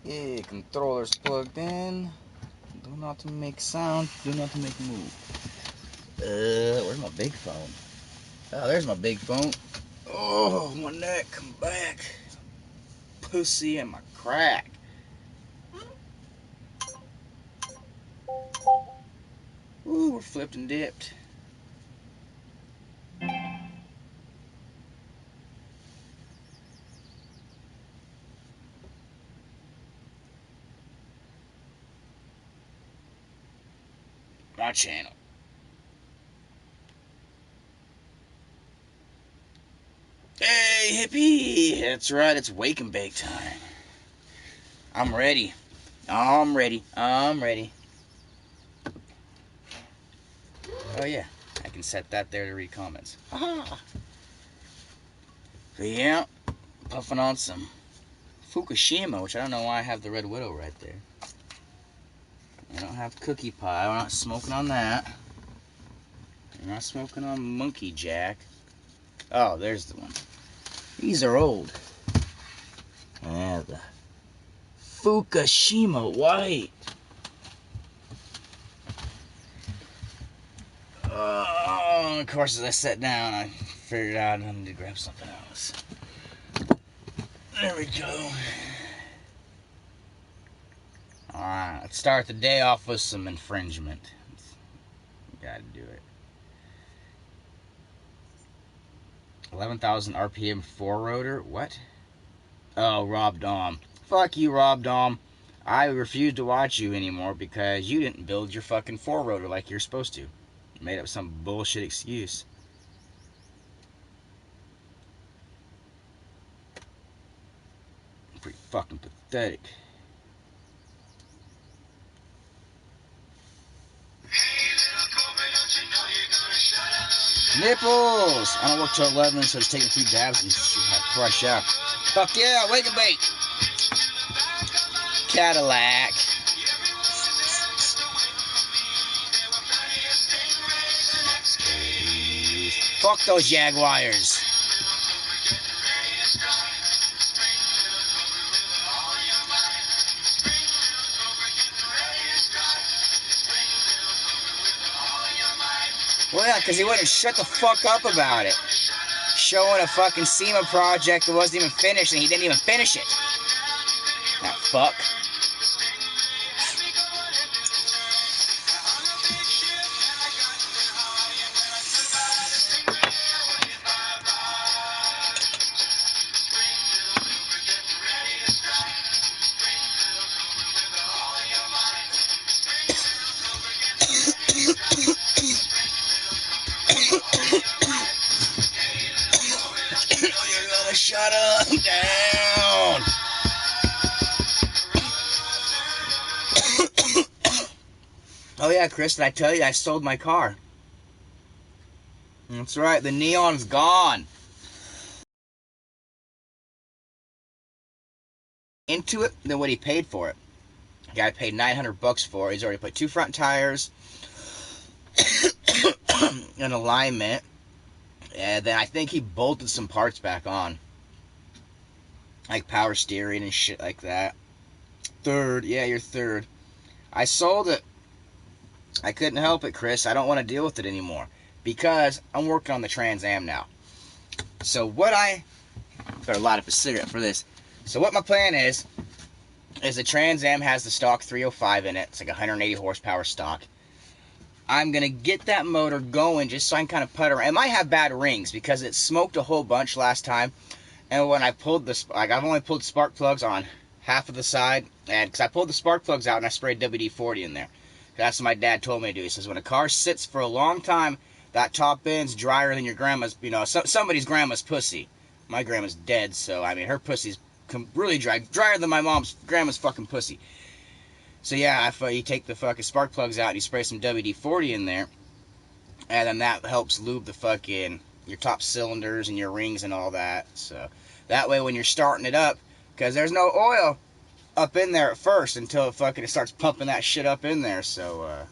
Yeah, controller's plugged in. Do not to make sound. Do not to make move. Where's my big phone? Oh, there's my big phone. Oh, my neck, come back. Pussy and my crack. Ooh, we're flipped and dipped. My channel. Hey, hippie! That's right, it's wake and bake time. I'm ready. I'm ready. I'm ready. Oh, yeah. I can set that there to read comments. Aha! So, yeah, puffing on some Fukushima, which I don't know why I have the Red Widow right there. I don't have cookie pie. I'm not smoking on that. I'm not smoking on Monkey Jack. Oh, there's the one. These are old. Yeah, the Fukushima White. Of course, as I sat down, I figured out I need to grab something else. There we go. Alright, let's start the day off with some infringement. Gotta do it. 11,000 RPM 4-rotor? What? Oh, Rob Dom. Fuck you, Rob Dom. I refuse to watch you anymore because you didn't build your fucking 4-rotor like you're supposed to. You made up some bullshit excuse. Pretty fucking pathetic. Nipples! I don't work till 11, so just taking a few dabs and fresh out. Fuck yeah, wake and bake! Cadillac. Fuck those Jaguars. Well, yeah, because he wouldn't shut the fuck up about it. Showing a fucking SEMA project that wasn't even finished, and he didn't even finish it. That fuck. You're gonna shut him down. Oh yeah, Chris, did I tell you I sold my car? That's right, the neon's gone. Into it than what he paid for it. The guy paid $900 for it. He's already put 2 front tires, an alignment, and then I think he bolted some parts back on, like power steering and shit like that. Third, yeah, you're third. I sold it. I couldn't help it, Chris. I don't want to deal with it anymore because I'm working on the Trans Am now. So what I better light up a cigarette for this. So what my plan is the Trans Am has the stock 305 in it. It's like 180 horsepower stock. I'm going to get that motor going just so I can kind of put around. It might have bad rings because it smoked a whole bunch last time. And when I pulled this, like I've only pulled spark plugs on half of the side. And because I pulled the spark plugs out and I sprayed WD-40 in there. That's what my dad told me to do. He says when a car sits for a long time, that top end's drier than your grandma's, somebody's grandma's pussy. My grandma's dead, so, I mean, her pussy's really dry. Drier than my grandma's fucking pussy. So, yeah, if you take the fucking spark plugs out and you spray some WD-40 in there, and then that helps lube the fucking, your top cylinders and your rings and all that. So, that way when you're starting it up, because there's no oil up in there at first until it starts pumping that shit up in there. So,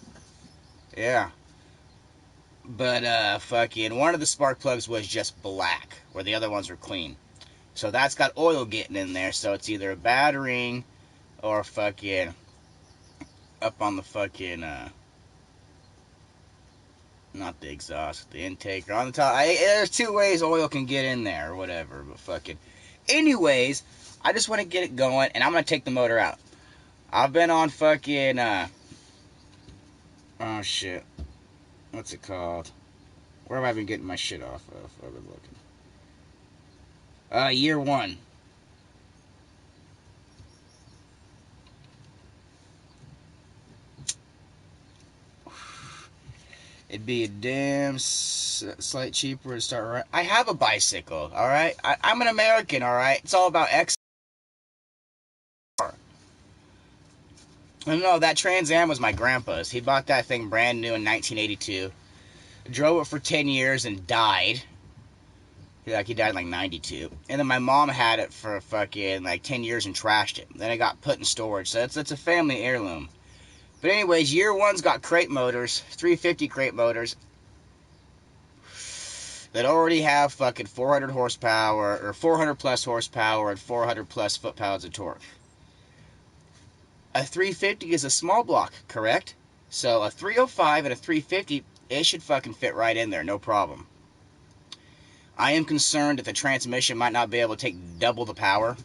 yeah. But, fucking, one of the spark plugs was just black, where the other ones were clean. So that's got oil getting in there, so it's either a bad ring, or fucking up on the fucking not the exhaust, the intake, or on the top. There's two ways oil can get in there, or whatever. But fucking, anyways, I just want to get it going, and I'm gonna take the motor out. I've been on fucking oh shit, what's it called? Where have I been getting my shit off of? I've been looking. Year one. It'd be a damn slight cheaper to start right. I have a bicycle, alright? I'm an American, alright? It's all about X. No, that Trans Am was my grandpa's. He bought that thing brand new in 1982. Drove it for 10 years and died. He died in like 92. And then my mom had it for fucking like 10 years and trashed it. Then it got put in storage. So it's a family heirloom. But anyways, year one's got crate motors, 350 crate motors, that already have fucking 400 horsepower, or 400 plus horsepower, and 400 plus foot-pounds of torque. A 350 is a small block, correct? So a 305 and a 350, it should fucking fit right in there, no problem. I am concerned that the transmission might not be able to take double the power,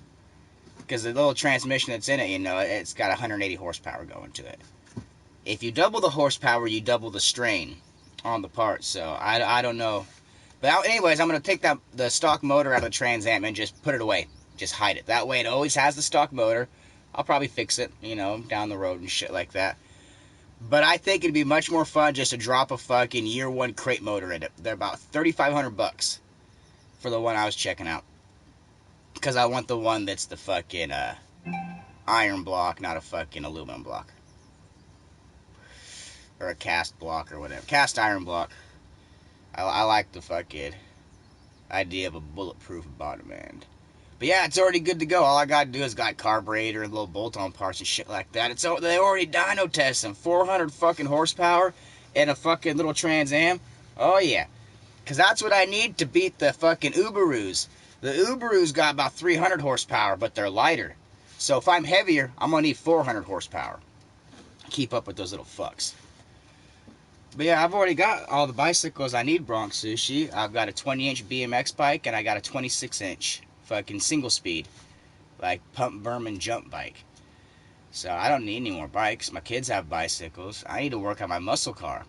because the little transmission that's in it, it's got 180 horsepower going to it. If you double the horsepower, you double the strain on the parts. So I don't know. But anyways, I'm going to take the stock motor out of the Trans Am and just put it away. Just hide it. That way it always has the stock motor. I'll probably fix it, down the road and shit like that. But I think it'd be much more fun just to drop a fucking year one crate motor in it. They're about $3,500 for the one I was checking out. Because I want the one that's the fucking iron block, not a fucking aluminum block. Or a cast block or whatever. Cast iron block. I like the fucking idea of a bulletproof bottom end. But yeah, it's already good to go. All I gotta do is got carburetor and little bolt-on parts and shit like that. They already dyno test them. 400 fucking horsepower and a fucking little Trans Am. Oh yeah. Because that's what I need to beat the fucking Uberoos. The Uberoos got about 300 horsepower, but they're lighter. So if I'm heavier, I'm gonna need 400 horsepower. Keep up with those little fucks. But yeah, I've already got all the bicycles I need, Bronx Sushi. I've got a 20-inch BMX bike, and I got a 26-inch fucking single-speed, like pump, berm, and jump bike. So I don't need any more bikes. My kids have bicycles. I need to work on my muscle car.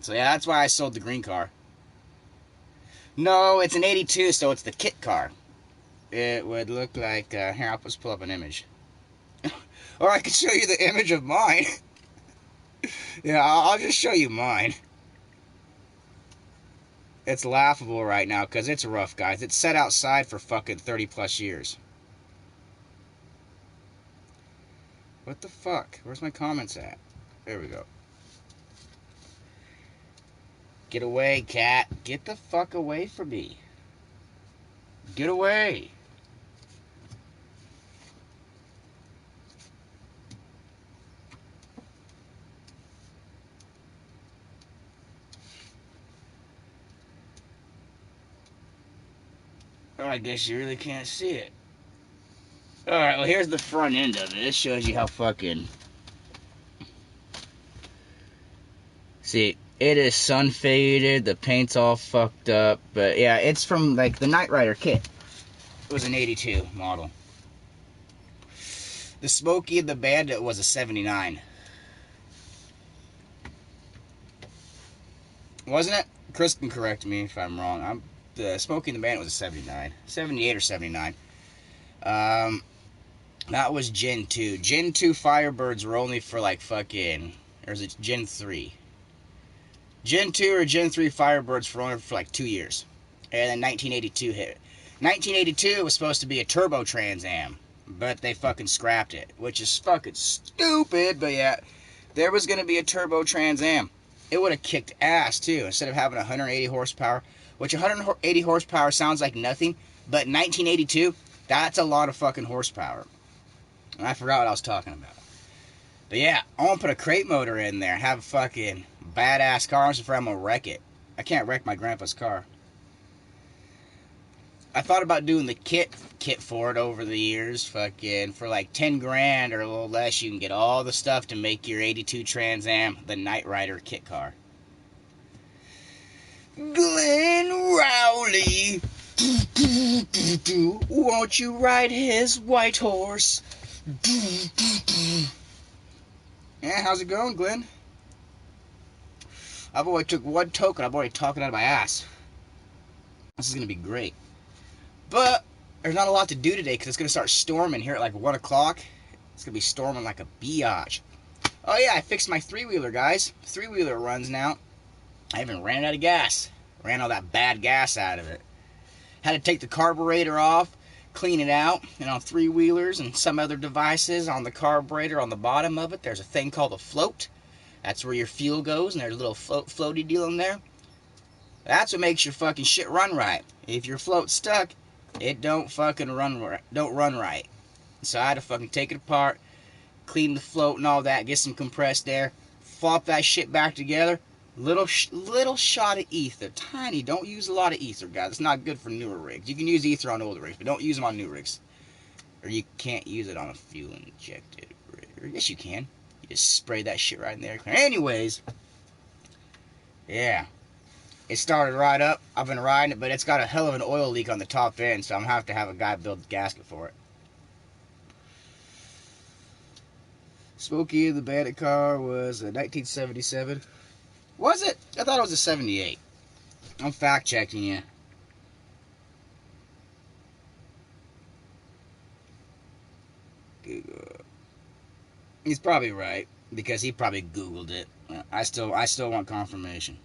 So yeah, that's why I sold the green car. No, it's an 82, so it's the kit car. It would look like, here, I'll just pull up an image. Or I could show you the image of mine. Yeah, I'll just show you mine. It's laughable right now because it's rough, guys. It's set outside for fucking 30 plus years. What the fuck? Where's my comments at? There we go. Get away, cat. Get the fuck away from me. Get away. Oh, I guess you really can't see it. Alright, well, here's the front end of it. This shows you how fucking... See, it is sun faded. The paint's all fucked up. But yeah, it's from like the Knight Rider kit. It was an 82 model. The Smokey and the Bandit was a 79. Wasn't it? Chris can correct me if I'm wrong. The Smokey and the Bandit was a 79. 78 or 79. That was Gen 2. Gen 2 Firebirds were only for like fucking... Or is it Gen 3? Gen 2 or Gen 3 Firebirds were only for like 2 years. And then 1982 hit. 1982 was supposed to be a turbo Trans Am. But they fucking scrapped it. Which is fucking stupid. But yeah, there was going to be a turbo Trans Am. It would have kicked ass too. Instead of having 180 horsepower. Which 180 horsepower sounds like nothing. But in 1982, that's a lot of fucking horsepower. And I forgot what I was talking about. But yeah, I want to put a crate motor in there. Have a fucking badass car. I'm afraid I'm going to wreck it. I can't wreck my grandpa's car. I thought about doing the kit for it over the years. Fucking for like 10 grand or a little less, you can get all the stuff to make your 82 Trans Am the Knight Rider kit car. Glenn Rowley, won't you ride his white horse? Yeah, how's it going, Glenn? I've already took one token. I'm already talking out of my ass. This is going to be great. But there's not a lot to do today because it's going to start storming here at like 1 o'clock. It's going to be storming like a biatch. Oh yeah, I fixed my 3-wheeler, guys. 3-wheeler runs now. I even ran out of gas. Ran all that bad gas out of it. Had to take the carburetor off, clean it out, and on 3-wheelers and some other devices on the carburetor on the bottom of it, there's a thing called a float. That's where your fuel goes, and there's a little floaty deal in there. That's what makes your fucking shit run right. If your float's stuck, it don't fucking run right. So I had to fucking take it apart, clean the float and all that, get some compressed air, flop that shit back together. Little shot of ether, tiny. Don't use a lot of ether, guys. It's not good for newer rigs. You can use ether on older rigs, but don't use them on new rigs. Or you can't use it on a fuel injected rig. Or yes, you can. You just spray that shit right in there. Anyways, yeah. It started right up. I've been riding it, but it's got a hell of an oil leak on the top end, so I'm going to have a guy build the gasket for it. Smokey the Bandit car was a 1977. Was it? I thought it was a 78. I'm fact checking you. Google. He's probably right because he probably Googled it. I still want confirmation.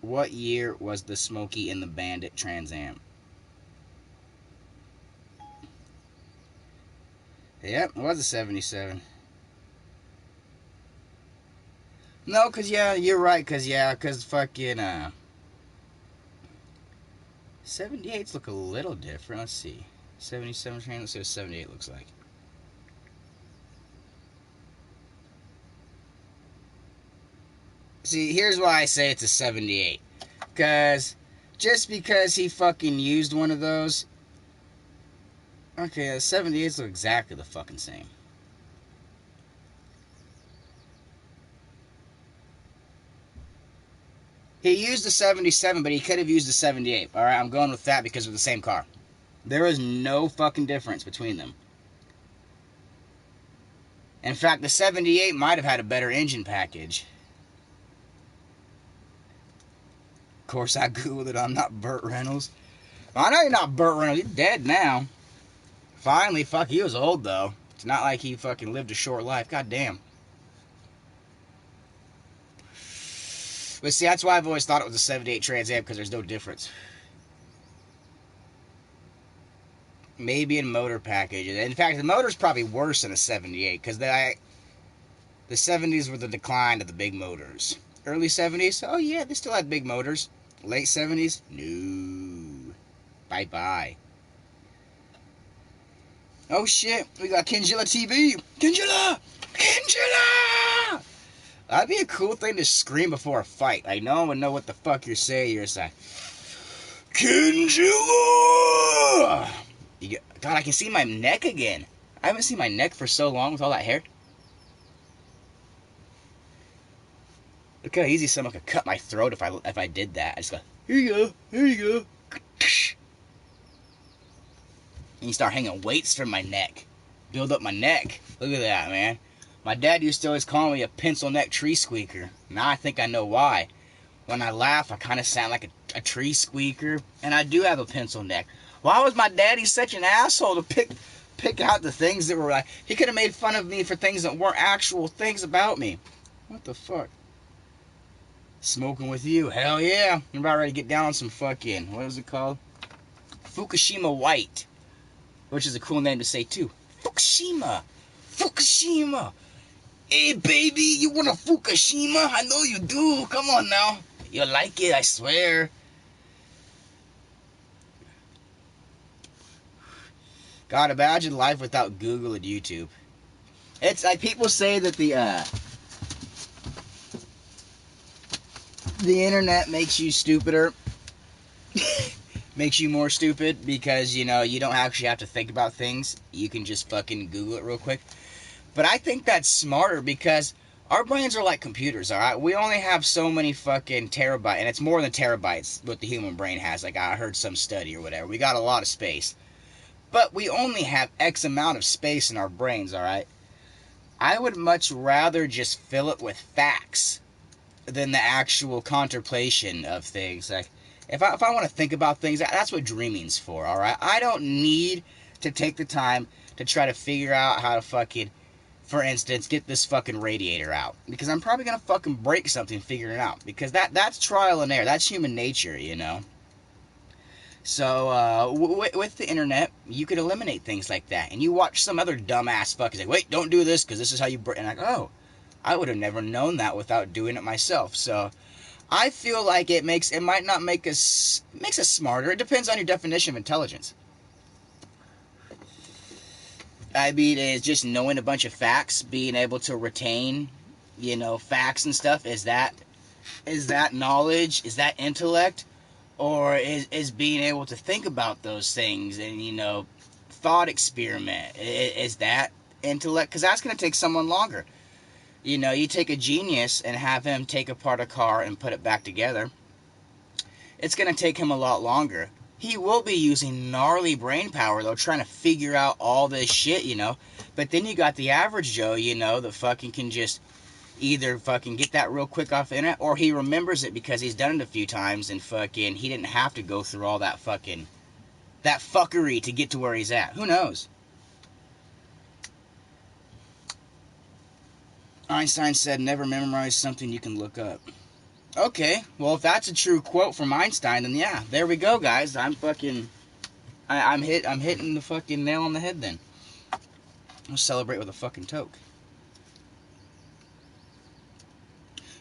What year was the Smokey and the Bandit Trans Am? Yep, it was a 77. No, because, yeah, you're right, because fucking, 78s look a little different. Let's see. 77 train, let's see what 78 looks like. See, here's why I say it's a 78. Because, just because he fucking used one of those... Okay, the 78s look exactly the fucking same. He used the 77, but he could have used the 78. Alright, I'm going with that because of the same car. There is no fucking difference between them. In fact, the 78 might have had a better engine package. Of course, I Googled it. I'm not Burt Reynolds. I know you're not Burt Reynolds. He's dead now. Finally, fuck, he was old, though. It's not like he fucking lived a short life. God damn. But see, that's why I've always thought it was a 78 Trans Am, because there's no difference. Maybe in motor packages. In fact, the motor's probably worse than a 78, because the 70s were the decline of the big motors. Early 70s? Oh yeah, they still had big motors. Late 70s? No. Bye-bye. Oh shit, we got Kingilla TV. Kingilla! Kingilla! That'd be a cool thing to scream before a fight. Like, no one would know what the fuck you're saying. You're just like, Kingilla! God, I can see my neck again. I haven't seen my neck for so long with all that hair. Look how easy someone could cut my throat if I did that. I just go, here you go, here you go. And you start hanging weights from my neck. Build up my neck. Look at that, man. My dad used to always call me a pencil neck tree squeaker. Now I think I know why. When I laugh, I kind of sound like a tree squeaker. And I do have a pencil neck. Why was my daddy such an asshole to pick out the things that were like... He could have made fun of me for things that weren't actual things about me. What the fuck? Smoking with you. Hell yeah. I'm about ready to get down on some fucking... What is it called? Fukushima White. Which is a cool name to say too. Fukushima. Fukushima. Hey baby, you want a Fukushima? I know you do. Come on now. You'll like it, I swear. God, imagine life without Google and YouTube. It's like people say that the The internet makes you stupider. Makes you more stupid because, you know, you don't actually have to think about things. You can just fucking Google it real quick. But I think that's smarter because our brains are like computers, alright? We only have so many fucking terabytes, and it's more than terabytes what the human brain has. Like, I heard some study or whatever. We got a lot of space. But we only have X amount of space in our brains, alright? I would much rather just fill it with facts than the actual contemplation of things. Like, if I want to think about things, that's what dreaming's for, alright? I don't need to take the time to try to figure out how to fucking, for instance, get this fucking radiator out. Because I'm probably going to fucking break something figuring it out. Because that's trial and error. That's human nature, you know? So, with the internet, you could eliminate things like that. And you watch some other dumbass fuckers like, wait, don't do this because this is how you break. And I'm like, oh, I would have never known that without doing it myself. So, I feel like it might not make us, makes us smarter. It depends on your definition of intelligence. I mean, it's just knowing a bunch of facts, being able to retain, you know, facts and stuff. Is that knowledge? Is that intellect? Or is being able to think about those things and, you know, thought experiment? Is that intellect? Because that's going to take someone longer. You know, you take a genius and have him take apart a car and put it back together. It's going to take him a lot longer. He will be using gnarly brain power, though, trying to figure out all this shit, you know. But then you got the average Joe, you know, that fucking can just either fucking get that real quick off the internet, or he remembers it because he's done it a few times and fucking he didn't have to go through all that fucking, that fuckery to get to where he's at. Who knows? Einstein said, never memorize something you can look up. Okay, well, if that's a true quote from Einstein, then yeah, there we go, guys. I'm fucking, I'm hitting the fucking nail on the head then. I'll celebrate with a fucking toke.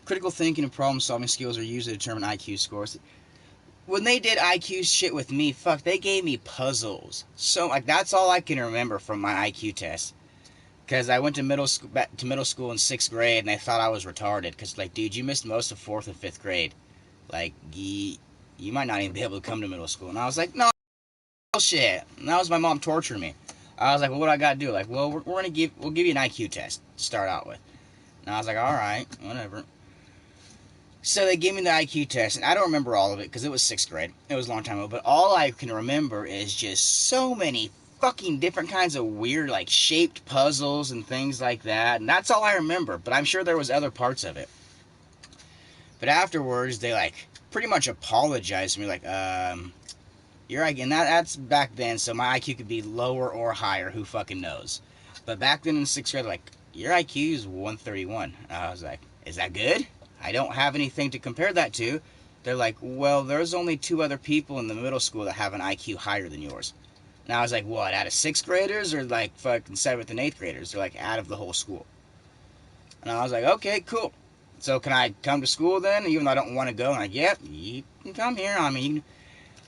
Critical thinking and problem solving skills are used to determine IQ scores. When they did IQ shit with me, fuck, they gave me puzzles. So, like, that's all I can remember from my IQ test. Because I went to middle school in 6th grade, and they thought I was retarded. Because, like, dude, you missed most of 4th and 5th grade. Like, you might not even be able to come to middle school. And I was like, no, shit. And that was my mom torturing me. I was like, well, what do I gotta do? Like, well, we'll give you an IQ test to start out with. And I was like, alright, whatever. So they gave me the IQ test, and I don't remember all of it because it was 6th grade. It was a long time ago. But all I can remember is just so many fucking different kinds of weird, like, shaped puzzles and things like that. And that's all I remember. But I'm sure there was other parts of it. But afterwards, they, like, pretty much apologized to me. Like, you're IQ. And that's back then, so my IQ could be lower or higher. Who fucking knows? But back then in 6th grade, like, your IQ is 131. I was like, is that good? I don't have anything to compare that to. They're like, well, there's only 2 other people in the middle school that have an IQ higher than yours. And I was like, what, out of 6th graders or like fucking 7th and 8th graders? They're like, out of the whole school. And I was like, okay, cool. So can I come to school then? Even though I don't want to go. And I'm like, yep, you can come here. I mean,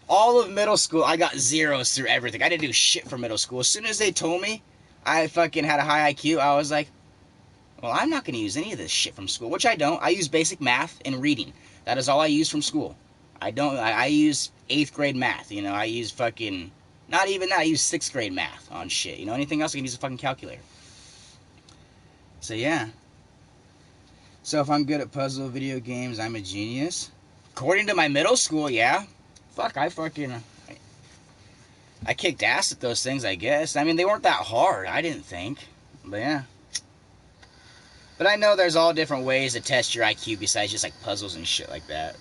all of middle school, I got zeros through everything. I didn't do shit for middle school. As soon as they told me I fucking had a high IQ, I was like, well, I'm not going to use any of this shit from school, which I don't. I use basic math and reading. That is all I use from school. I use 8th grade math, you know. I use fucking, not even that, I use 6th grade math on shit. You know, anything else I can use a fucking calculator. So, yeah. So, if I'm good at puzzle video games, I'm a genius. According to my middle school, yeah. Fuck, I kicked ass at those things, I guess. I mean, they weren't that hard, I didn't think. But, yeah. But I know there's all different ways to test your IQ besides just like puzzles and shit like that.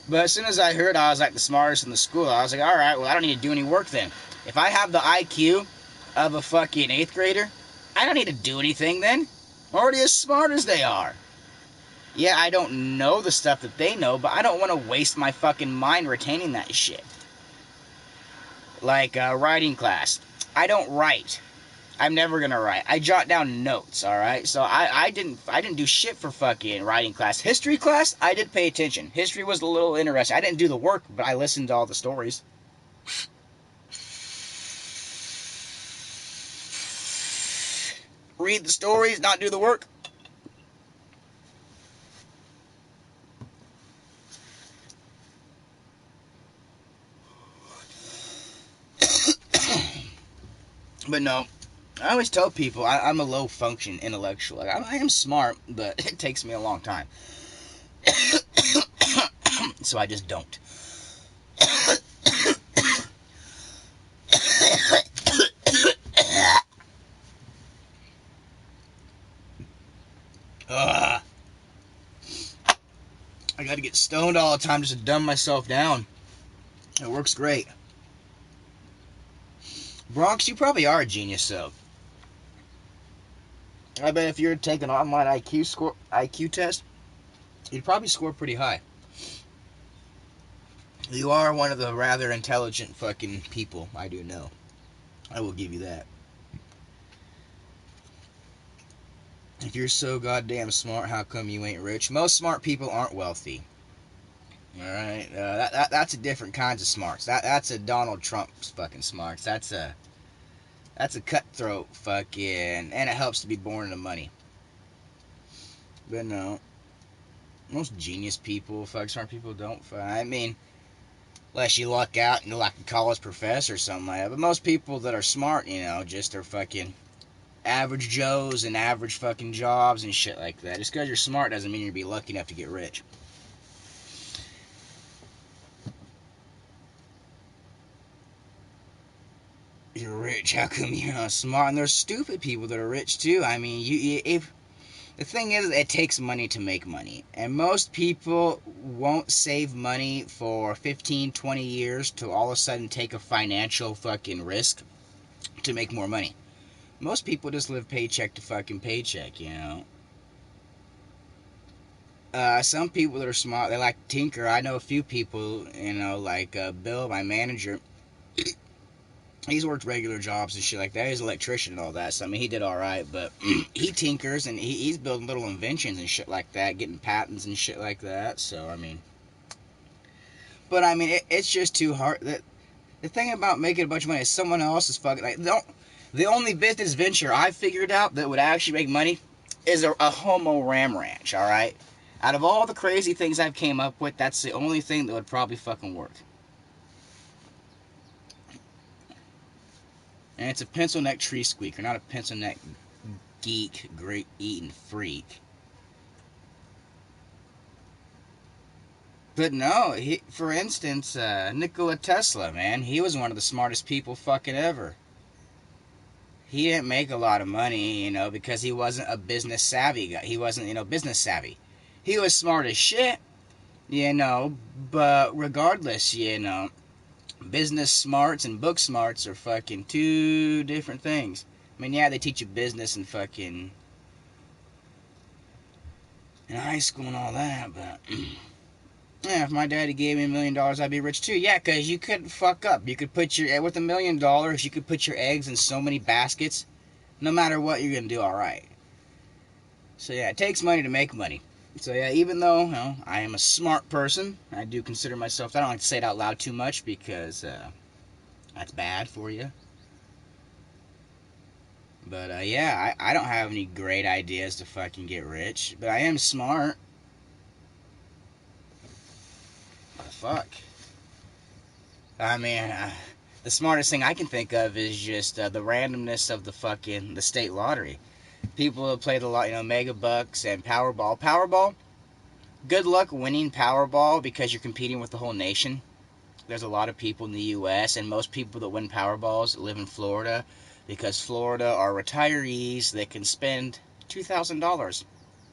But as soon as I heard I was like the smartest in the school, I was like, alright, well, I don't need to do any work then. If I have the IQ of a fucking 8th grader, I don't need to do anything then. I'm already as smart as they are. Yeah, I don't know the stuff that they know, but I don't want to waste my fucking mind retaining that shit. Like writing class. I don't write. I'm never gonna write. I jot down notes, alright? So I didn't do shit for fucking writing class. History class, I did pay attention. History was a little interesting. I didn't do the work, but I listened to all the stories. Read the stories, not do the work. But no, I always tell people I'm a low function intellectual. Like, I am smart, but it takes me a long time. So I just don't. I gotta get stoned all the time just to dumb myself down. It works great. Bronx, you probably are a genius, though. I bet if you were to take an online IQ test, you'd probably score pretty high. You are one of the rather intelligent fucking people, I do know. I will give you that. If you're so goddamn smart, how come you ain't rich? Most smart people aren't wealthy. Alright? That's a different kinds of smarts. That's a Donald Trump's fucking smarts. That's a cutthroat fucking... And it helps to be born into money. But no. Most genius people, smart people don't. I mean, unless you luck out and you're like a college professor or something like that. But most people that are smart, just are fucking average Joes and average fucking jobs and shit like that. Just because you're smart doesn't mean you'll be lucky enough to get rich. You're rich, how come you're not smart? And there's stupid people that are rich too. I mean, if the thing is, it takes money to make money. And most people won't save money for 15, 20 years to all of a sudden take a financial fucking risk to make more money. Most people just live paycheck to fucking paycheck, Some people that are smart, they like to tinker. I know a few people, like Bill, my manager. He's worked regular jobs and shit like that. He's an electrician and all that. So, I mean, he did alright. But he tinkers and he's building little inventions and shit like that. Getting patents and shit like that. So, I mean. But, I mean, it's just too hard. The thing about making a bunch of money is someone else is fucking... Like, the only business venture I figured out that would actually make money is a homo ram ranch, alright? Out of all the crazy things I've came up with, that's the only thing that would probably fucking work. And it's a pencil neck tree squeaker, not a pencil neck geek, great eating freak. But no, for instance, Nikola Tesla, man, he was one of the smartest people fucking ever. He didn't make a lot of money, because he wasn't a business savvy guy. He wasn't, business savvy. He was smart as shit, but regardless, business smarts and book smarts are fucking two different things. I mean, yeah, they teach you business and fucking in high school and all that, but yeah, if my daddy gave me $1 million, I'd be rich too. Yeah, because you couldn't fuck up. You could put with $1 million, you could put your eggs in so many baskets. No matter what, you're gonna do all right. So yeah, it takes money to make money. So yeah, even though I am a smart person, I do consider myself. I don't like to say it out loud too much because that's bad for you. But yeah, I don't have any great ideas to fucking get rich, but I am smart. What the fuck? I mean, the smartest thing I can think of is just the randomness of the state lottery. People have played a lot, Mega Bucks and Powerball. Powerball, good luck winning Powerball because you're competing with the whole nation. There's a lot of people in the U.S. and most people that win Powerballs live in Florida because Florida are retirees that can spend $2,000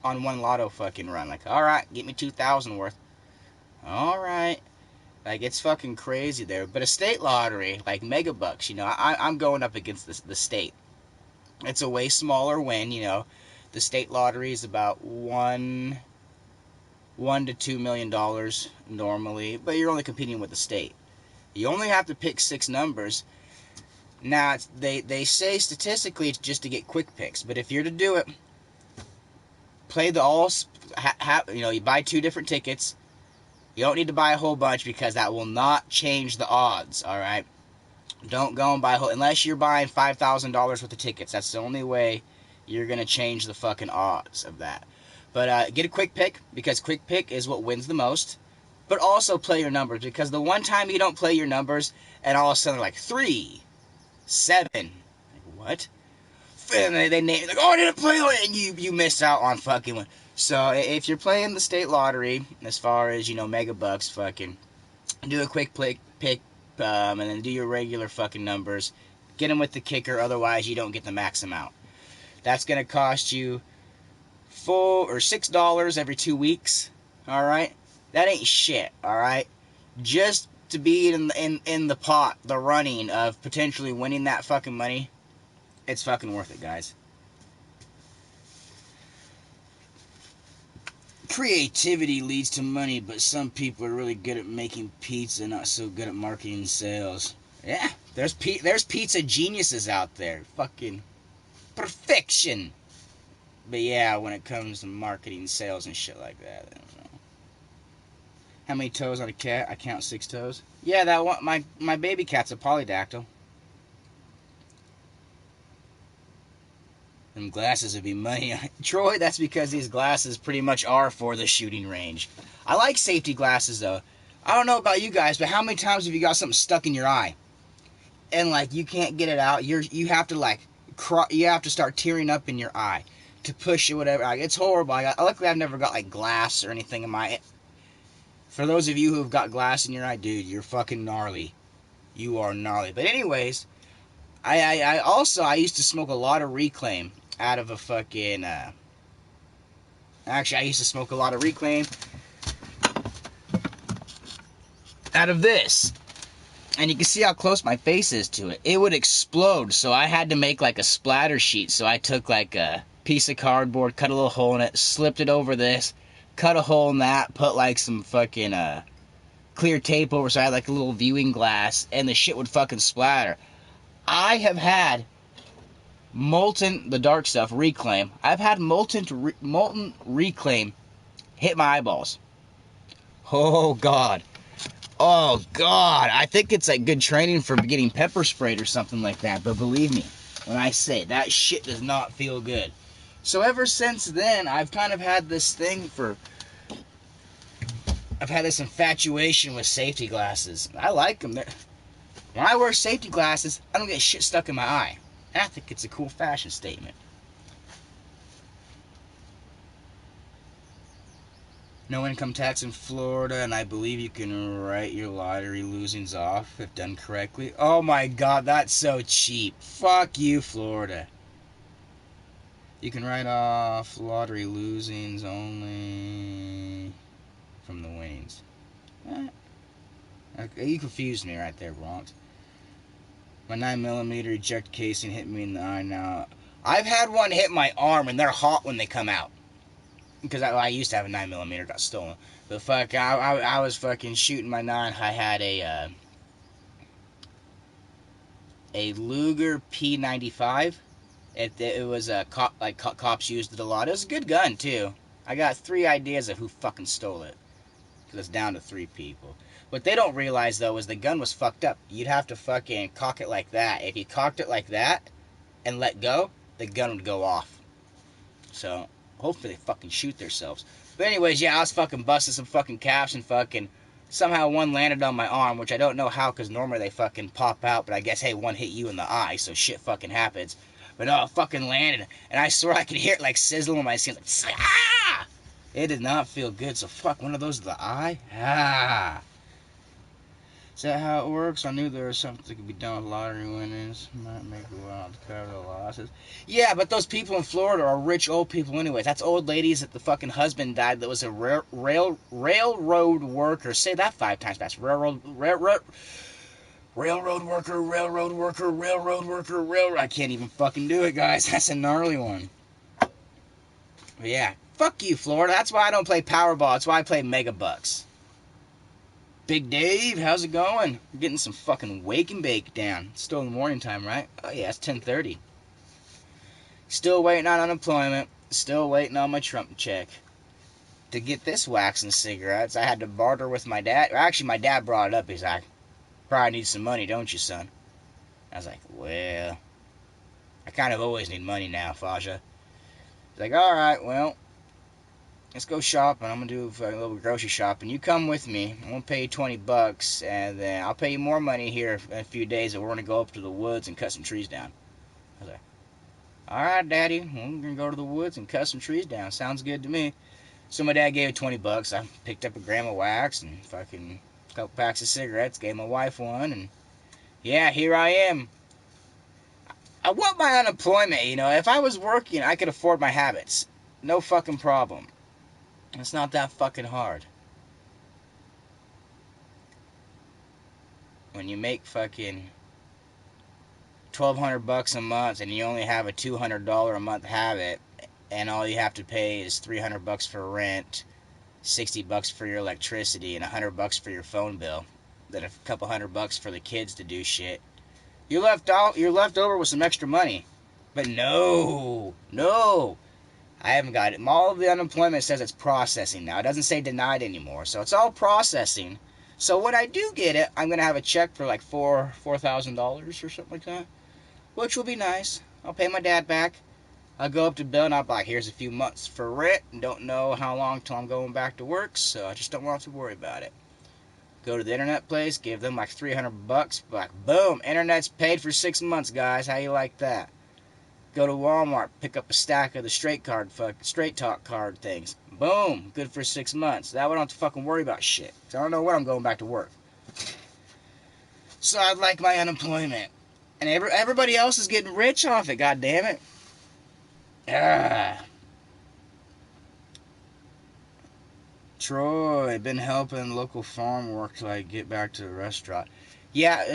on one lotto fucking run. Like, alright, get me $2,000 worth. Alright. Like, it's fucking crazy there. But a state lottery, like Mega Bucks, I'm going up against the state. It's a way smaller win, The state lottery is about $1 to $2 million normally, but you're only competing with the state. You only have to pick 6 numbers. Now, they say statistically it's just to get quick picks, but if you're to do it, play the all, you buy 2 different tickets. You don't need to buy a whole bunch because that will not change the odds, alright? Don't go and buy a whole, unless you're buying $5,000 worth of tickets. That's the only way you're going to change the fucking odds of that. But get a quick pick, because quick pick is what wins the most. But also play your numbers, because the one time you don't play your numbers, and all of a sudden like 3, 7, what? And they name it, like, oh, I didn't play on it, and you missed out on fucking one. So if you're playing the state lottery, as far as, mega bucks, fucking do a quick pick, and then do your regular fucking numbers. Get them with the kicker, otherwise you don't get the max amount. That's gonna cost you $6 every 2 weeks. All right, that ain't shit. All right, just to be in the pot, the running of potentially winning that fucking money, it's fucking worth it, guys. Creativity leads to money, but some people are really good at making pizza, not so good at marketing and sales. Yeah, there's pizza geniuses out there. Fucking perfection. But yeah, when it comes to marketing, sales, and shit like that, I don't know. How many toes on a cat? I count 6 toes. Yeah, that one. My baby cat's a polydactyl. Them glasses would be money. Troy, that's because these glasses pretty much are for the shooting range. I like safety glasses, though. I don't know about you guys, but how many times have you got something stuck in your eye? And, like, you can't get it out. You have to, like, you have to start tearing up in your eye to push it, whatever. Like, it's horrible. Luckily, I've never got, like, glass or anything in my... For those of you who have got glass in your eye, dude, you're fucking gnarly. You are gnarly. But anyways, I used to smoke a lot of Reclaim out of a fucking, actually, I used to smoke a lot of Reclaim out of this. And you can see how close my face is to it. It would explode, so I had to make, like, a splatter sheet. So I took, like, a piece of cardboard, cut a little hole in it, slipped it over this, cut a hole in that, put, like, some fucking, clear tape over, so I had, like, a little viewing glass, and the shit would fucking splatter. I have had molten, the dark stuff, Reclaim. I've had molten Reclaim hit my eyeballs. Oh, God. Oh, God. I think it's, like, good training for getting pepper sprayed or something like that. But believe me, when I say that shit does not feel good. So ever since then, I've kind of had this thing for... I've had this infatuation with safety glasses. I like them. When I wear safety glasses, I don't get shit stuck in my eye. And I think it's a cool fashion statement. No income tax in Florida, and I believe you can write your lottery losings off if done correctly. Oh my God, that's so cheap. Fuck you, Florida. You can write off lottery losings only from the winnings. Okay, you confused me right there, Bronx. My 9mm eject casing hit me in the eye now. I've had one hit my arm, and they're hot when they come out. Because I used to have a 9mm, got stolen. But fuck, I was fucking shooting my 9. I had a Luger P95. It was a cops used it a lot. It was a good gun, too. I got 3 ideas of who fucking stole it. Because it's down to 3 people. What they don't realize, though, is the gun was fucked up. You'd have to fucking cock it like that. If you cocked it like that and let go, the gun would go off. So, hopefully they fucking shoot themselves. But anyways, yeah, I was fucking busting some fucking caps and fucking... Somehow one landed on my arm, which I don't know how, because normally they fucking pop out. But I guess, hey, one hit you in the eye, so shit fucking happens. But no, it fucking landed. And I swear I could hear it like sizzle in my skin. Like, ah! It did not feel good, so fuck, one of those in the eye? Ah! Is that how it works? I knew there was something that could be done with lottery winnings. Might make a while to cover the losses. Yeah, but those people in Florida are rich old people anyways. That's old ladies that the fucking husband died that was a railroad worker. Say that 5 times fast. Railroad worker. I can't even fucking do it, guys. That's a gnarly one. But yeah, fuck you, Florida. That's why I don't play Powerball. That's why I play Mega Bucks. Big Dave, how's it going? We're getting some fucking wake and bake down. It's still in the morning time, right? Oh yeah, it's 10:30. Still waiting on unemployment. Still waiting on my Trump check. To get this wax and cigarettes, I had to barter with my dad. Actually, my dad brought it up. He's like, probably need some money, don't you, son? I was like, well, I kind of always need money now, Faja. He's like, alright, well, let's go shopping. I'm going to do a little grocery shopping. You come with me. I'm going to pay you $20, and then I'll pay you more money here in a few days, and we're going to go up to the woods and cut some trees down. I was like, alright, Daddy, we're gonna go to the woods and cut some trees down. Sounds good to me. So my dad gave me $20. I picked up a gram of wax and fucking a couple packs of cigarettes, gave my wife one, and yeah, here I am. I want my unemployment, you know. If I was working, I could afford my habits. No fucking problem. It's not that fucking hard. When you make fucking $1,200 a month and you only have a $200 a month habit, and all you have to pay is $300 for rent, $60 for your electricity, and $100 for your phone bill, then a couple $100 for the kids to do shit. You're left over with some extra money. But no, I haven't got it. All of the unemployment says it's processing now. It doesn't say denied anymore, so it's all processing. So when I do get it, I'm gonna have a check for like $4,000 or something like that, which will be nice. I'll pay my dad back. I'll go up to Bill and I'll be like, here's a few months for rent. Don't know how long till I'm going back to work, so I just don't want to worry about it. Go to the internet place, give them like $300, like boom, internet's paid for 6 months, guys. How you like that? Go to Walmart, pick up a stack of the Straight Talk card things. Boom, good for 6 months. That way I don't have to fucking worry about shit. So I don't know when I'm going back to work. So I'd like my unemployment. And everybody else is getting rich off it, god damn it. Troy, been helping local farm work till I get back to the restaurant. Yeah,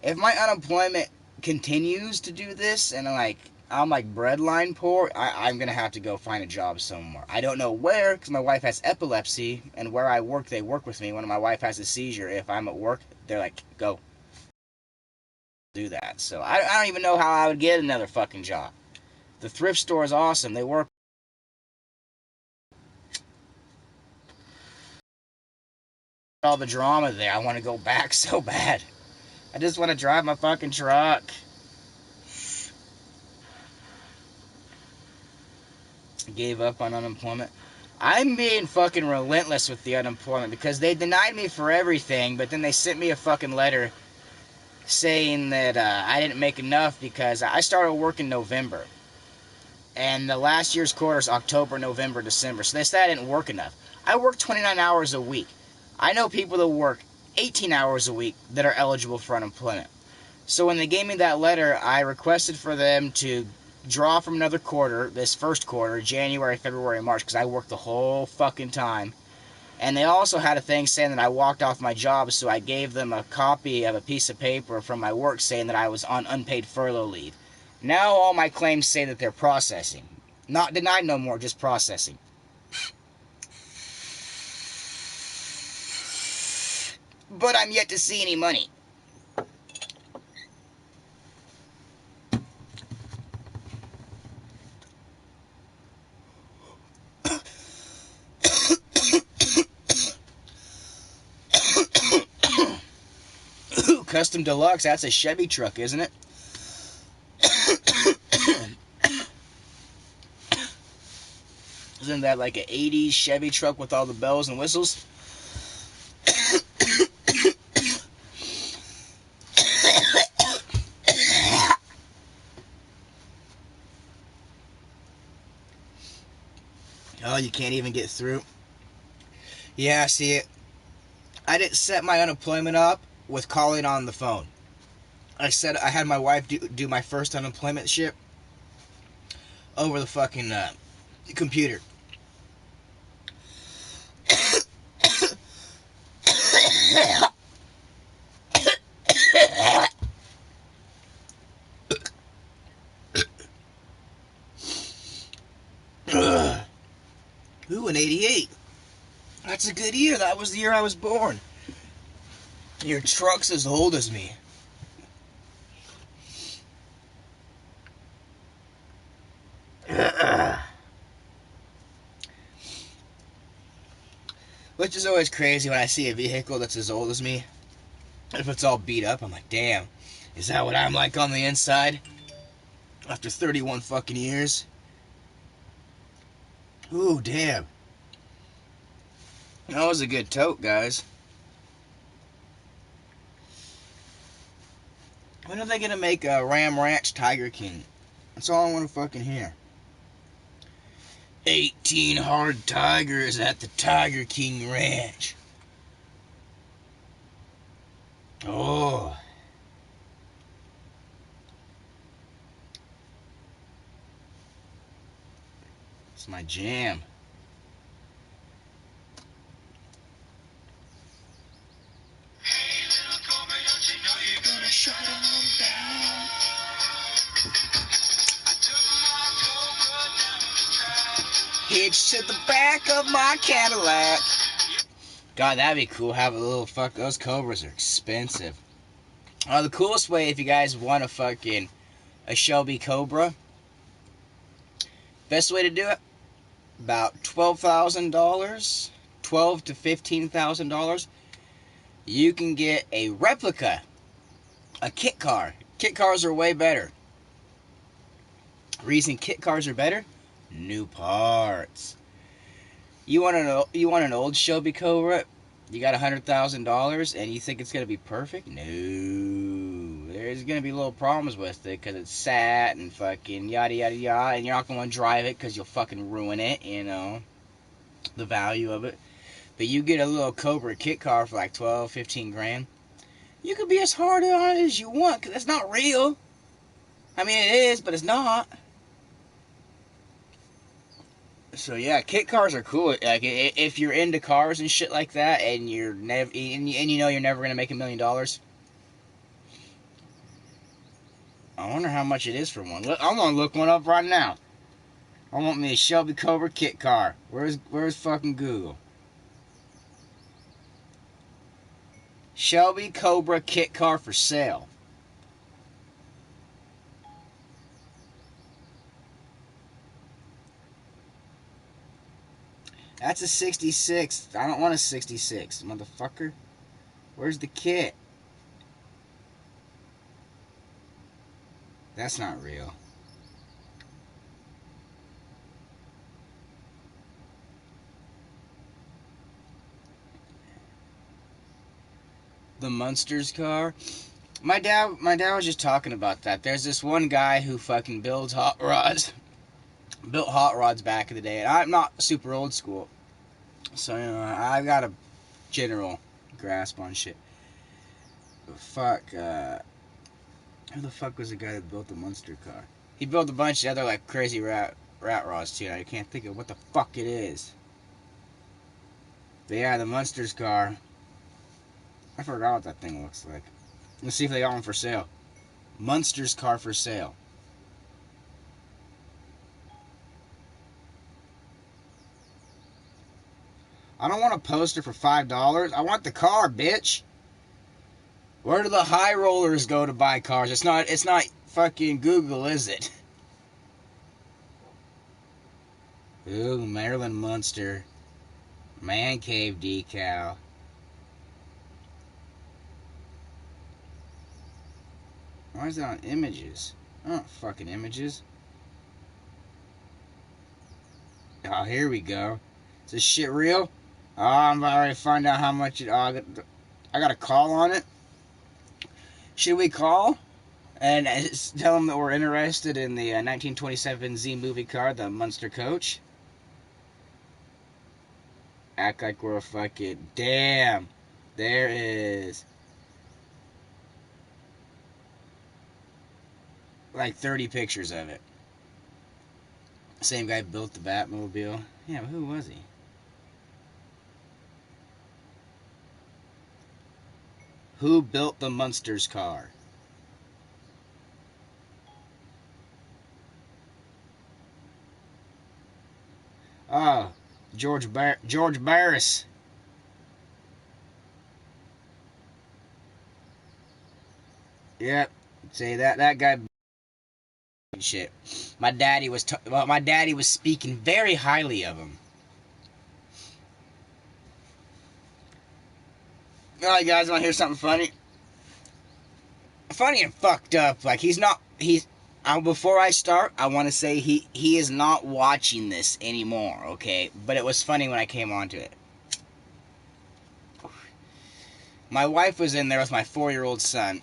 if my unemployment continues to do this and I'm like breadline poor, I'm gonna have to go find a job somewhere. I don't know where, because my wife has epilepsy, and where I work, they work with me. When my wife has a seizure, if I'm at work, they're like, go do that. So I don't even know how I would get another fucking job. The thrift store is awesome. They work all the drama there. I want to go back so bad. I just want to drive my fucking truck. Gave up on unemployment. I'm being fucking relentless with the unemployment because they denied me for everything, but then they sent me a fucking letter saying that I didn't make enough because I started work in November. And the last year's quarter is October, November, December. So they said I didn't work enough. I work 29 hours a week. I know people that work 18 hours a week that are eligible for unemployment. So when they gave me that letter, I requested for them to draw from another quarter, this first quarter, January, February, March, because I worked the whole fucking time. And they also had a thing saying that I walked off my job, so I gave them a copy of a piece of paper from my work saying that I was on unpaid furlough leave. Now all my claims say that they're processing. Not denied no more, just processing. But I'm yet to see any money. Ooh, Custom Deluxe, that's a Chevy truck, isn't it? Isn't that like an 80s Chevy truck with all the bells and whistles? Oh, you can't even get through? Yeah, see, I didn't set my unemployment up with calling on the phone. I had my wife do my first unemployment shit over the fucking computer. Ooh, an 88. That's a good year. That was the year I was born. Your truck's as old as me. Which is always crazy when I see a vehicle that's as old as me. If it's all beat up, I'm like, damn, is that what I'm like on the inside? After 31 fucking years? Ooh, damn. That was a good tote, guys. When are they gonna make a Ram Ranch TigerKing? That's all I want to fucking hear. 18 hard tigers at the TigerKing Ranch. Oh. It's my jam. Hey, little cobra, don't you know you're gonna shut them down? I took my cobra down the track, hitched to the back of my Cadillac. God, that'd be cool. Have a little fuck. Those cobras are expensive. The coolest way, if you guys want a fucking a Shelby Cobra, best way to do it, about $12,000, $12 to $15,000. You can get a replica, a kit car. Kit cars are way better. Reason kit cars are better? New parts. You want an old Shelby Cobra? You got $100,000 and you think it's gonna be perfect? No, there's gonna be little problems with it because it's sat and fucking yada yada yada, and you're not gonna drive it because you'll fucking ruin it. You know the value of it. But you get a little Cobra kit car for like 12, 15 grand. You could be as hard on it as you want because it's not real. I mean, it is, but it's not. So yeah, kit cars are cool. Like if you're into cars and shit like that, and you're never and you know you're never gonna make $1 million. I wonder how much it is for one. Look, I'm gonna look one up right now. I want me a Shelby Cobra kit car. Where's fucking Google? Shelby Cobra kit car for sale. That's a 66. I don't want a 66, motherfucker. Where's the kit? That's not real. The Munsters car. My dad was just talking about that. There's this one guy who fucking builds hot rods. Built hot rods back in the day, and I'm not super old school, so you know I've got a general grasp on shit. But fuck, who the fuck was the guy that built the Munster car? He built a bunch of other like crazy rat rods too. I can't think of what the fuck it is. But yeah, the Munsters car. I forgot what that thing looks like. Let's see if they got one for sale. Munsters car for sale. I don't want a poster for $5. I want the car, bitch. Where do the high rollers go to buy cars? It's not fucking Google, is it? Ooh, Marilyn Munster. Man cave decal. Why is it on images? Oh, fucking images. Oh, here we go. Is this shit real? Oh, I'm about to find out how much it... Oh, I got a call on it. Should we call? And tell them that we're interested in the 1927 Z movie car, the Munster Coach. Act like we're a fucking... Damn. There is... like 30 pictures of it. Same guy built the Batmobile. Yeah, but who was he? Who built the Munsters car? Oh, George Barris. Yep. Say that guy shit. My daddy was speaking very highly of him. Alright guys, wanna hear something funny? Funny and fucked up. Like before I start, I want to say he is not watching this anymore, okay? But it was funny when I came onto it. My wife was in there with my 4-year-old son,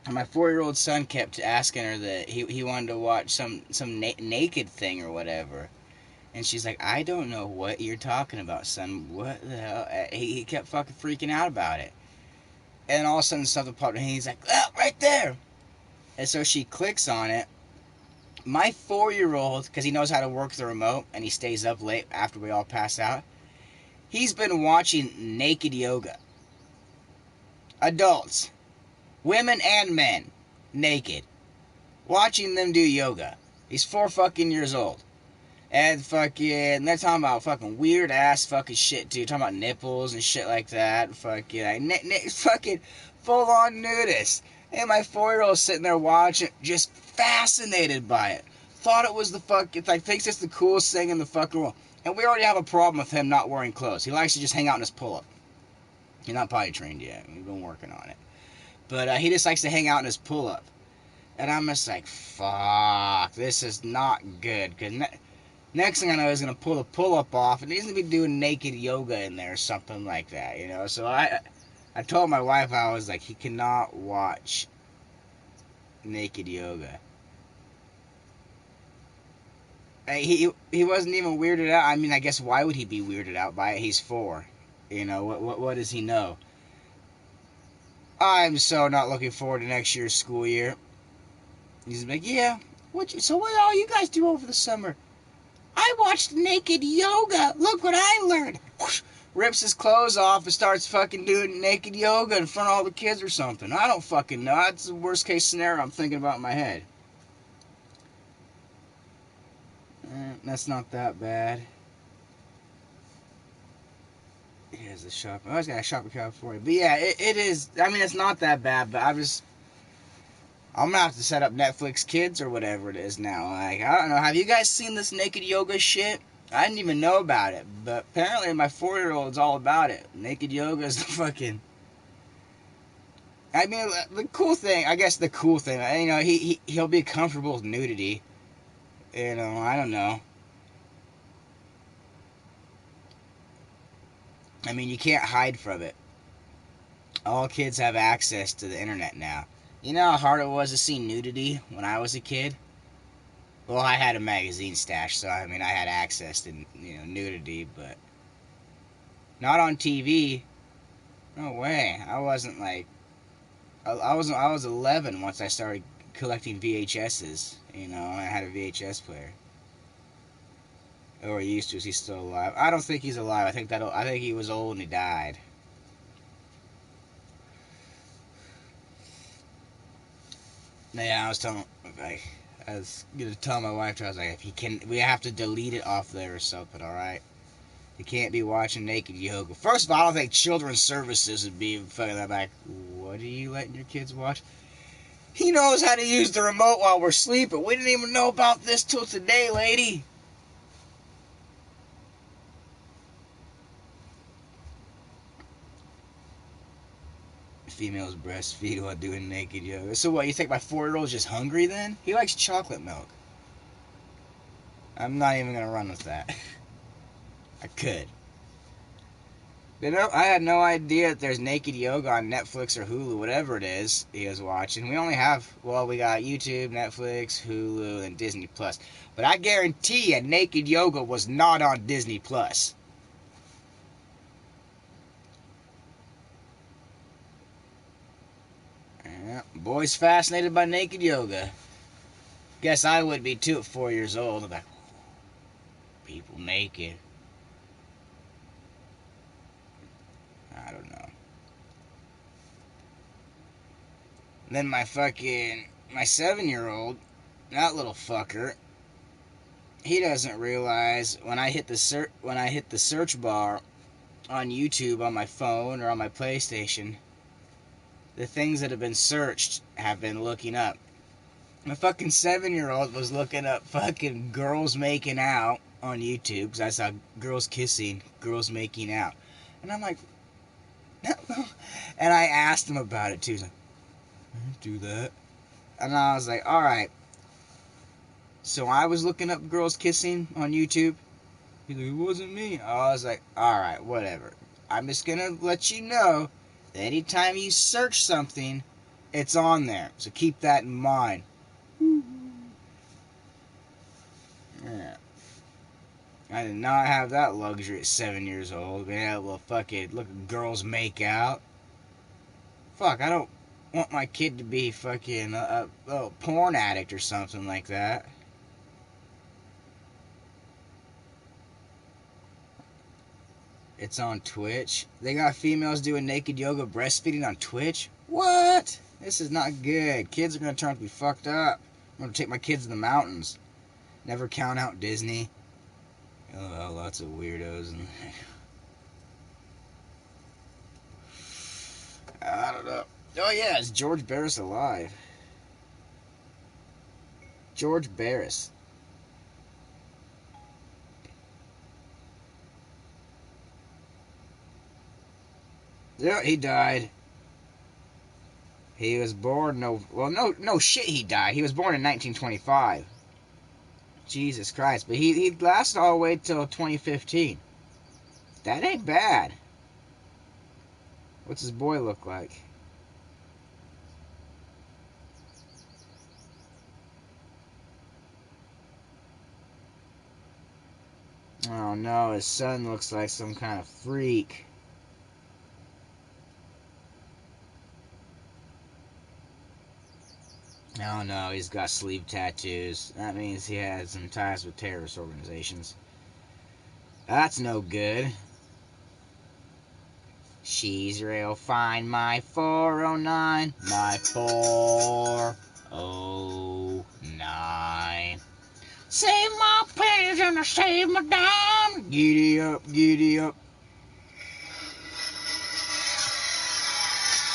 And my 4-year-old son kept asking her that he wanted to watch some naked thing or whatever. And she's like, I don't know what you're talking about, son. What the hell? He kept fucking freaking out about it. And all of a sudden something popped in, and he's like, oh, right there. And so she clicks on it. My 4-year-old, because he knows how to work the remote, and he stays up late after we all pass out, he's been watching naked yoga. Adults. Women and men. Naked. Watching them do yoga. He's 4 fucking years old. And fucking, they're talking about fucking weird ass fucking shit, dude. Talking about nipples and shit like that. Fucking, fucking full on nudist. And my 4-year-old sitting there watching, just fascinated by it. Thought it was the fucking, like, thinks it's the coolest thing in the fucking world. And we already have a problem with him not wearing clothes. He likes to just hang out in his pull-up. He's not potty trained yet. We've been working on it. But he just likes to hang out in his pull-up. And I'm just like, fuck, this is not good. Because next thing I know, he's going to pull the pull-up off, and he's going to be doing naked yoga in there or something like that, you know? So I told my wife, I was like, he cannot watch naked yoga. He wasn't even weirded out. I mean, I guess why would he be weirded out by it? He's 4. You know, what does he know? I'm so not looking forward to next year's school year. He's like, yeah, so what all you guys do over the summer? I watched naked yoga. Look what I learned. Whoosh, rips his clothes off and starts fucking doing naked yoga in front of all the kids or something. I don't fucking know. That's the worst case scenario I'm thinking about in my head. That's not that bad. Here's the shop. I always got a shopping cart for you. But yeah, it is. I mean, it's not that bad, but I'm gonna have to set up Netflix Kids or whatever it is now. Like, I don't know. Have you guys seen this naked yoga shit? I didn't even know about it, but apparently my 4-year-old's all about it. Naked yoga is the fucking. I mean, the cool thing. I guess the cool thing. You know, he'll be comfortable with nudity. You know, I don't know. I mean, you can't hide from it. All kids have access to the internet now. You know how hard it was to see nudity when I was a kid? Well, I had a magazine stash, so I mean, I had access to, you know, nudity, but not on TV. No way. I wasn't like, I was 11 once I started collecting VHSs. You know, I had a VHS player. Or he used to. Is he still alive? I don't think he's alive. I think he was old and he died. Yeah, I was gonna tell my wife, I was like, we have to delete it off there or something, alright? You can't be watching naked yoga. First of all, I don't think children's services would be fucking that back. What are you letting your kids watch? He knows how to use the remote while we're sleeping. We didn't even know about this till today, lady. Females breastfeed while doing naked yoga. So what, you think my 4-year-old's just hungry then? He likes chocolate milk. I'm not even gonna run with that. I could. You know, I had no idea that there's naked yoga on Netflix or Hulu, whatever it is he was watching. We only have, we got YouTube, Netflix, Hulu, and Disney Plus. But I guarantee you, naked yoga was not on Disney Plus. Yeah, boys fascinated by naked yoga. Guess I would be too at 4 years old. I'm like, people naked. I don't know. And then my 7-year-old, that little fucker, he doesn't realize when I hit the search bar on YouTube on my phone or on my PlayStation, the things that have been searched have been looking up. My fucking 7-year-old was looking up fucking girls making out on YouTube because I saw girls kissing, girls making out. And I'm like, and I asked him about it too. He's like, I didn't do that. And I was like, alright. So I was looking up girls kissing on YouTube. He's like, it wasn't me. I was like, alright, whatever. I'm just gonna let you know that anytime you search something It's on there, so keep that in mind. Yeah. I did not have that luxury at 7 years old. Being able to fucking look at girls make out. Fuck, I don't want my kid to be fucking a porn addict or something like that. It's on Twitch. They got females doing naked yoga breastfeeding on Twitch? What? This is not good. Kids are going to turn out to be fucked up. I'm going to take my kids to the mountains. Never count out Disney. Oh, lots of weirdos in there. I don't know. Oh yeah, is George Barris alive? George Barris. Yeah, he died. He was born no shit, he died. He was born in 1925. Jesus Christ, but he lasted all the way till 2015. That ain't bad. What's his boy look like? Oh no, his son looks like some kind of freak. Oh no, he's got sleeve tattoos. That means he has some ties with terrorist organizations. That's no good. She's real fine, my 409. My 409. Save my pennies and I save my dime. Giddy up, giddy up.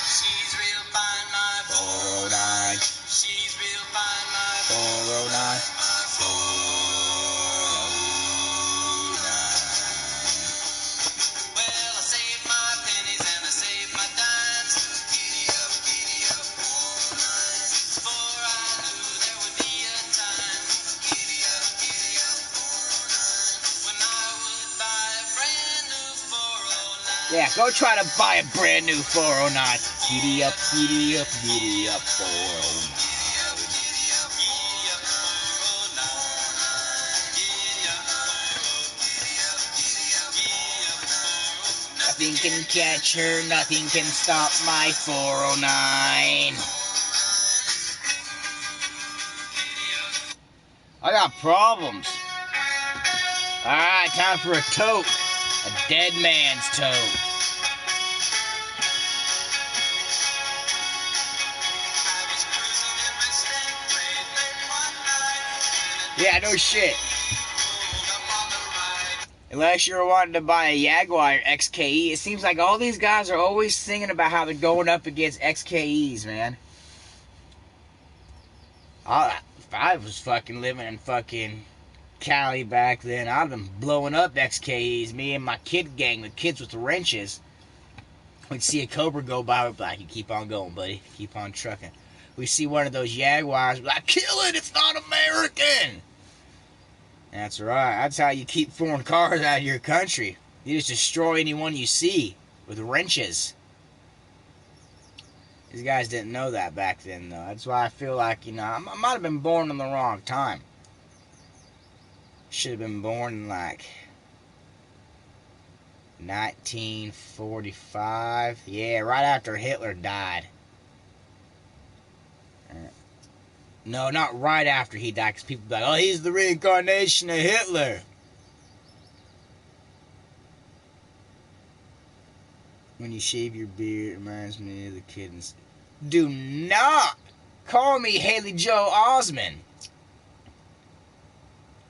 She's real fine, my 409. She's real fine, my 409. 409. Well, I save my pennies and I save my dimes. Giddy up, 409. For I knew there would be a time. Giddy up, 409. When I would buy a brand new 409. Yeah, go try to buy a brand new 409. Giddy up, 409. Nothing can catch her, nothing can stop my 409. I got problems. Alright, time for a toke. A dead man's toke. Yeah, no shit. Unless you're wanting to buy a Jaguar XKE, it seems like all these guys are always singing about how they're going up against XKEs, man. If I was fucking living in fucking Cali back then, I'd have been blowing up XKEs. Me and my kid gang, the kids with the wrenches. We'd see a Cobra go by, we'd be like, you keep on going, buddy. Keep on trucking. We see one of those Jaguars, we'd be like, kill it, it's not American! That's right. That's how you keep foreign cars out of your country. You just destroy anyone you see with wrenches. These guys didn't know that back then, though. That's why I feel like, I might have been born in the wrong time. Should have been born in, 1945. Yeah, right after Hitler died. No, not right after he died, because people be like, oh, he's the reincarnation of Hitler. When you shave your beard, it reminds me of the kid. Do not call me Haley Joe Osment.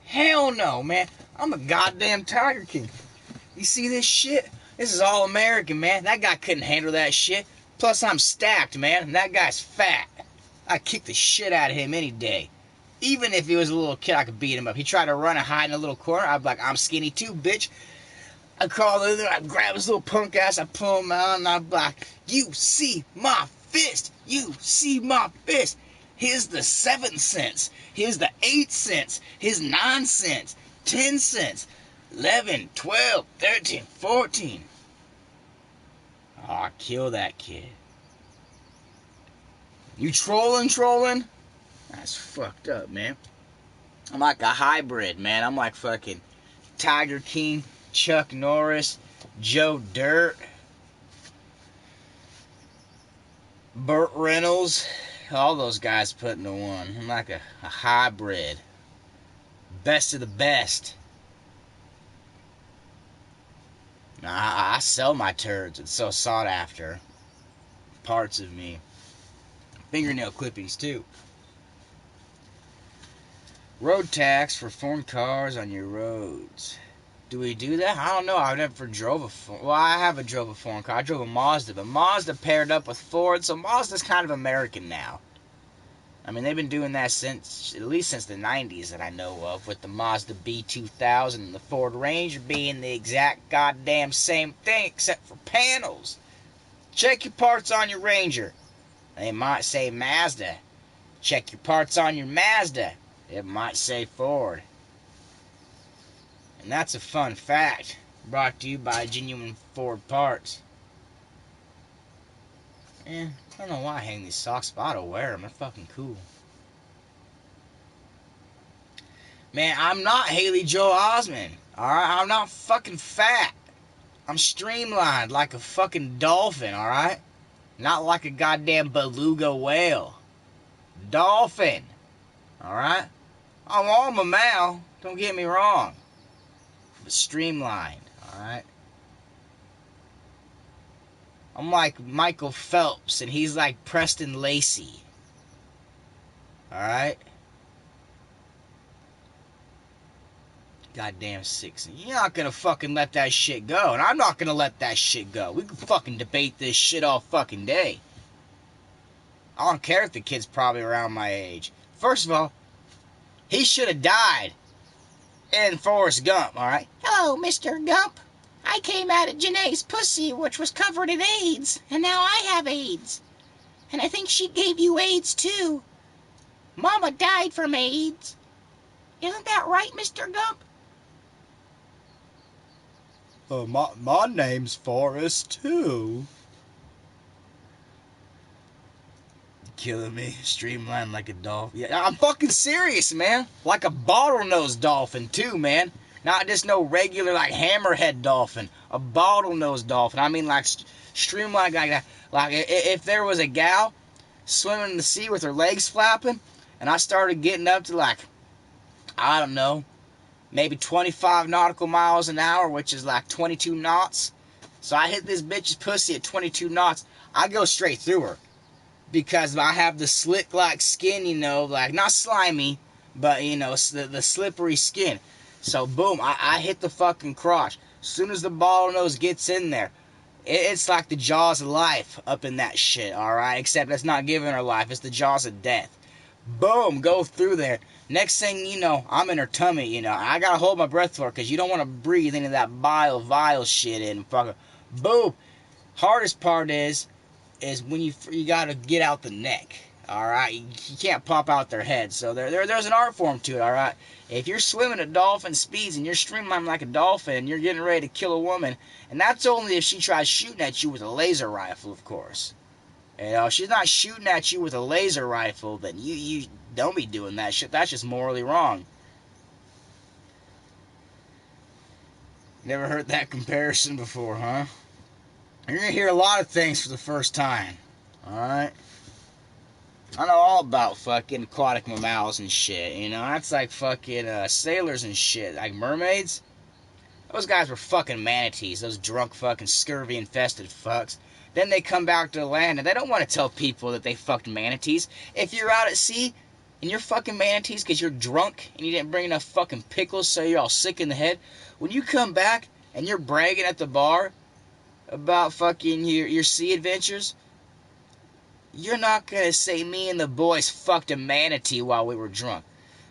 Hell no, man. I'm a goddamn TigerKing. You see this shit? This is all American, man. That guy couldn't handle that shit. Plus, I'm stacked, man. And that guy's fat. I'd kick the shit out of him any day. Even if he was a little kid, I could beat him up. He tried to run and hide in a little corner. I'd be like, I'm skinny too, bitch. I'd crawl in there, I'd grab his little punk ass, I'd pull him out, and I'd be like, you see my fist. You see my fist. Here's the 7 cents. Here's the 8 cents. Here's 9 cents. 10 cents. 11, 12, 13, 14. Oh, I'd kill that kid. You trolling? That's fucked up, man. I'm like a hybrid, man. I'm like fucking TigerKing, Chuck Norris, Joe Dirt, Burt Reynolds, all those guys put into one. I'm like a hybrid. Best of the best. I sell my turds. It's so sought after. Parts of me. Fingernail clippings, too. Road tax for foreign cars on your roads. Do we do that? I don't know. I've never drove a... Well, I haven't drove a foreign car. I drove a Mazda. But Mazda paired up with Ford, so Mazda's kind of American now. I mean, they've been doing that since... At least since the 90s that I know of. With the Mazda B2000 and the Ford Ranger being the exact goddamn same thing, except for panels. Check your parts on your Ranger. They might say Mazda. Check your parts on your Mazda. It might say Ford. And that's a fun fact, brought to you by Genuine Ford Parts. I don't know why I hang these socks, but I don't wear them. They're fucking cool. Man, I'm not Haley Joel Osment, alright? I'm not fucking fat. I'm streamlined like a fucking dolphin, alright? Not like a goddamn beluga whale. Dolphin, alright? I'm a mammal, don't get me wrong. But streamlined, alright? I'm like Michael Phelps, and he's like Preston Lacey. Alright? Goddamn 60. You're not gonna fucking let that shit go, and I'm not gonna let that shit go. We can fucking debate this shit all fucking day. I don't care if the kid's probably around my age. First of all, he should have died in Forrest Gump, alright? Hello, Mr. Gump. I came out of Janae's pussy, which was covered in AIDS, and now I have AIDS. And I think she gave you AIDS, too. Mama died from AIDS. Isn't that right, Mr. Gump? My name's Forrest, too. Killing me, streamlined like a dolphin. Yeah, I'm fucking serious, man. Like a bottlenose dolphin, too, man. Not just no regular, like, hammerhead dolphin. A bottlenose dolphin. I mean, like, streamlined like that. Like, if there was a gal swimming in the sea with her legs flapping, and I started getting up to, like, I don't know, maybe 25 nautical miles an hour, which is like 22 knots. So I hit this bitch's pussy at 22 knots. I go straight through her. Because I have the slick-like skin, you know, like, not slimy, but, you know, the slippery skin. So, boom, I hit the fucking crotch. As soon as the bottlenose gets in there, it's like the jaws of life up in that shit, alright? Except it's not giving her life, it's the jaws of death. Boom, go through there. Next thing you know, I'm in her tummy, you know. I gotta hold my breath for her, because you don't want to breathe into that vile shit in. Fucking boom. Hardest part is when you gotta get out the neck, alright? You can't pop out their head, so there's an art form to it, alright? If you're swimming at dolphin speeds and you're streamlining like a dolphin and you're getting ready to kill a woman, and that's only if she tries shooting at you with a laser rifle, of course. You know, if she's not shooting at you with a laser rifle, then you don't be doing that shit. That's just morally wrong. Never heard that comparison before, huh? You're going to hear a lot of things for the first time. Alright? I know all about fucking aquatic mammals and shit. You know, that's like fucking sailors and shit. Like mermaids. Those guys were fucking manatees. Those drunk fucking scurvy-infested fucks. Then they come back to the land and they don't want to tell people that they fucked manatees. If you're out at sea and you're fucking manatees because you're drunk and you didn't bring enough fucking pickles so you're all sick in the head, when you come back and you're bragging at the bar about fucking your sea adventures, you're not going to say me and the boys fucked a manatee while we were drunk.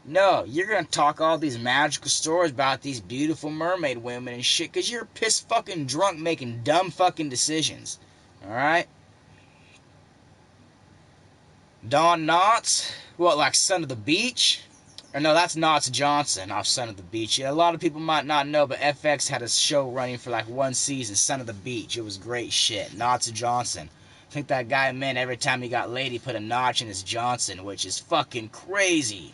No, you're going to talk all these magical stories about these beautiful mermaid women and shit because you're piss fucking drunk making dumb fucking decisions. Alright? Don Knotts? What, like Son of the Beach? Or no, that's Knotts Johnson off Son of the Beach. Yeah, a lot of people might not know, but FX had a show running for like one season, Son of the Beach. It was great shit. Knotts Johnson. I think that guy meant every time he got laid, he put a notch in his Johnson, which is fucking crazy.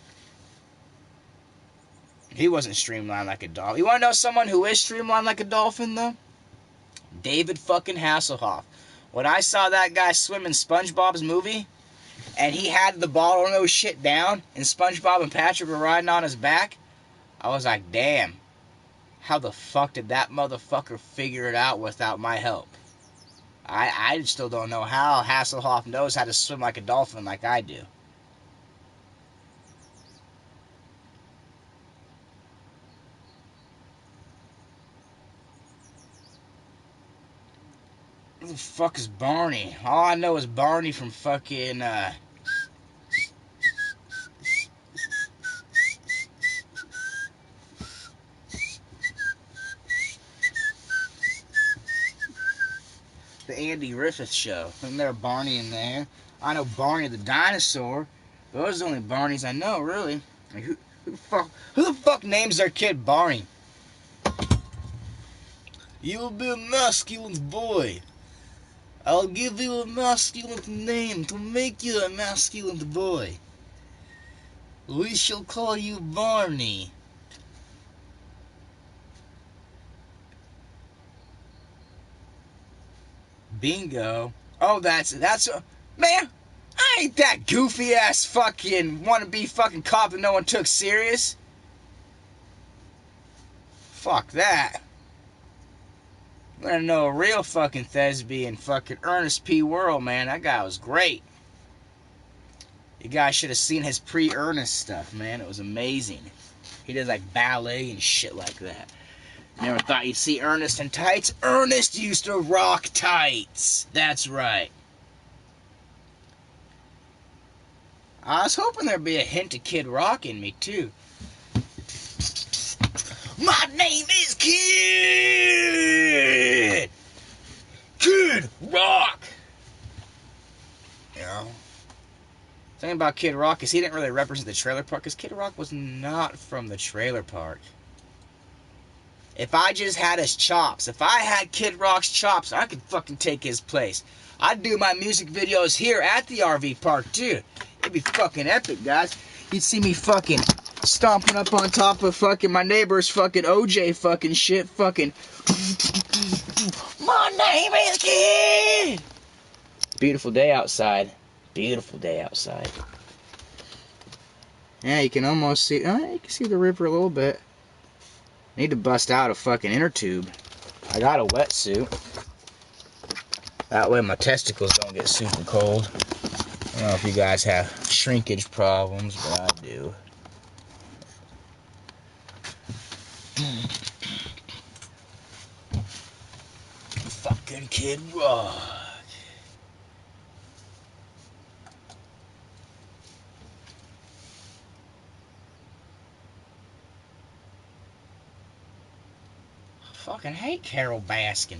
He wasn't streamlined like a dolphin. You want to know someone who is streamlined like a dolphin, though? David fucking Hasselhoff. When I saw that guy swim in SpongeBob's movie, and he had the bottle no shit down, and SpongeBob and Patrick were riding on his back, I was like, damn. How the fuck did that motherfucker figure it out without my help? I still don't know how Hasselhoff knows how to swim like a dolphin like I do. Who the fuck is Barney? All I know is Barney from fucking, the Andy Griffith Show. Isn't there a Barney in there? I know Barney the dinosaur. Those are the only Barneys I know, really. Like, who the fuck names their kid Barney? You will be a masculine boy. I'll give you a masculine name to make you a masculine boy. We shall call you Barney. Bingo. Oh, that's a... Man, I ain't that goofy-ass fucking wannabe fucking cop that no one took serious. Fuck that. I'm gonna know a real fucking thespian, fucking Ernest P. Worrell, man. That guy was great. You guys should have seen his pre-Ernest stuff, man. It was amazing. He did like ballet and shit like that. Never thought you'd see Ernest in tights? Ernest used to rock tights. That's right. I was hoping there'd be a hint of Kid Rock in me, too. My name is Kid! Kid Rock! You know? The thing about Kid Rock is he didn't really represent the trailer park, because Kid Rock was not from the trailer park. If I just had his chops, if I had Kid Rock's chops, I could fucking take his place. I'd do my music videos here at the RV park, too. It'd be fucking epic, guys. You'd see me fucking stomping up on top of fucking my neighbor's fucking OJ fucking shit, fucking... My name is Kid! Beautiful day outside. Beautiful day outside. Yeah, you can almost see... you can see the river a little bit. Need to bust out a fucking inner tube. I got a wetsuit. That way my testicles don't get super cold. I don't know if you guys have shrinkage problems, but I do. Fucking Kid Rock. Fucking hate Carol Baskin.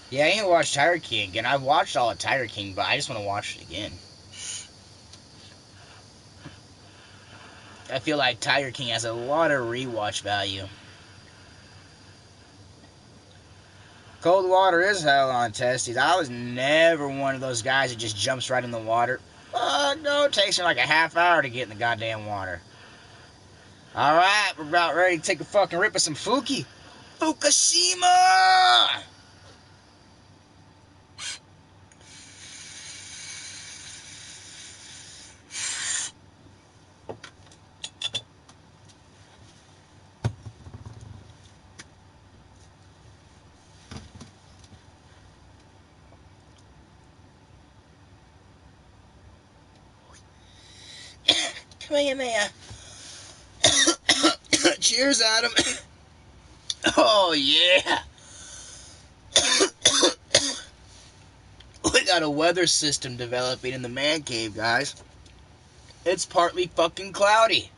Yeah, I ain't watched TigerKing again. I've watched all of TigerKing, but I just want to watch it again. I feel like TigerKing has a lot of rewatch value. Cold water is hell on testes. I was never one of those guys that just jumps right in the water. No, it takes me like a half hour to get in the goddamn water. Alright, we're about ready to take a fucking rip of some Fukushima! Kamehameha. Cheers, Adam. Oh, yeah. We got a weather system developing in the man cave, guys. It's partly fucking cloudy.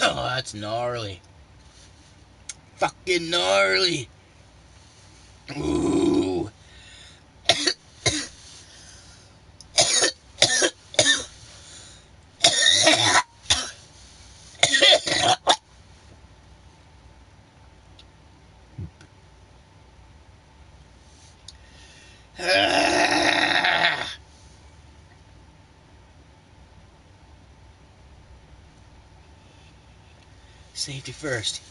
Oh, that's gnarly. Fucking gnarly. Ooh. Safety first.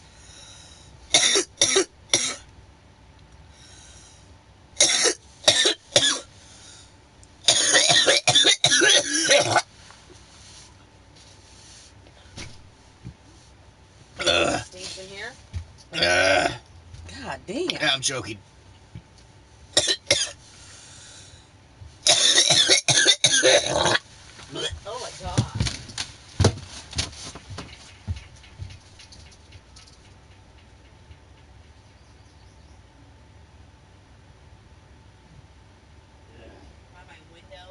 Stinks in here? God damn. I'm joking. Oh my god. By my window.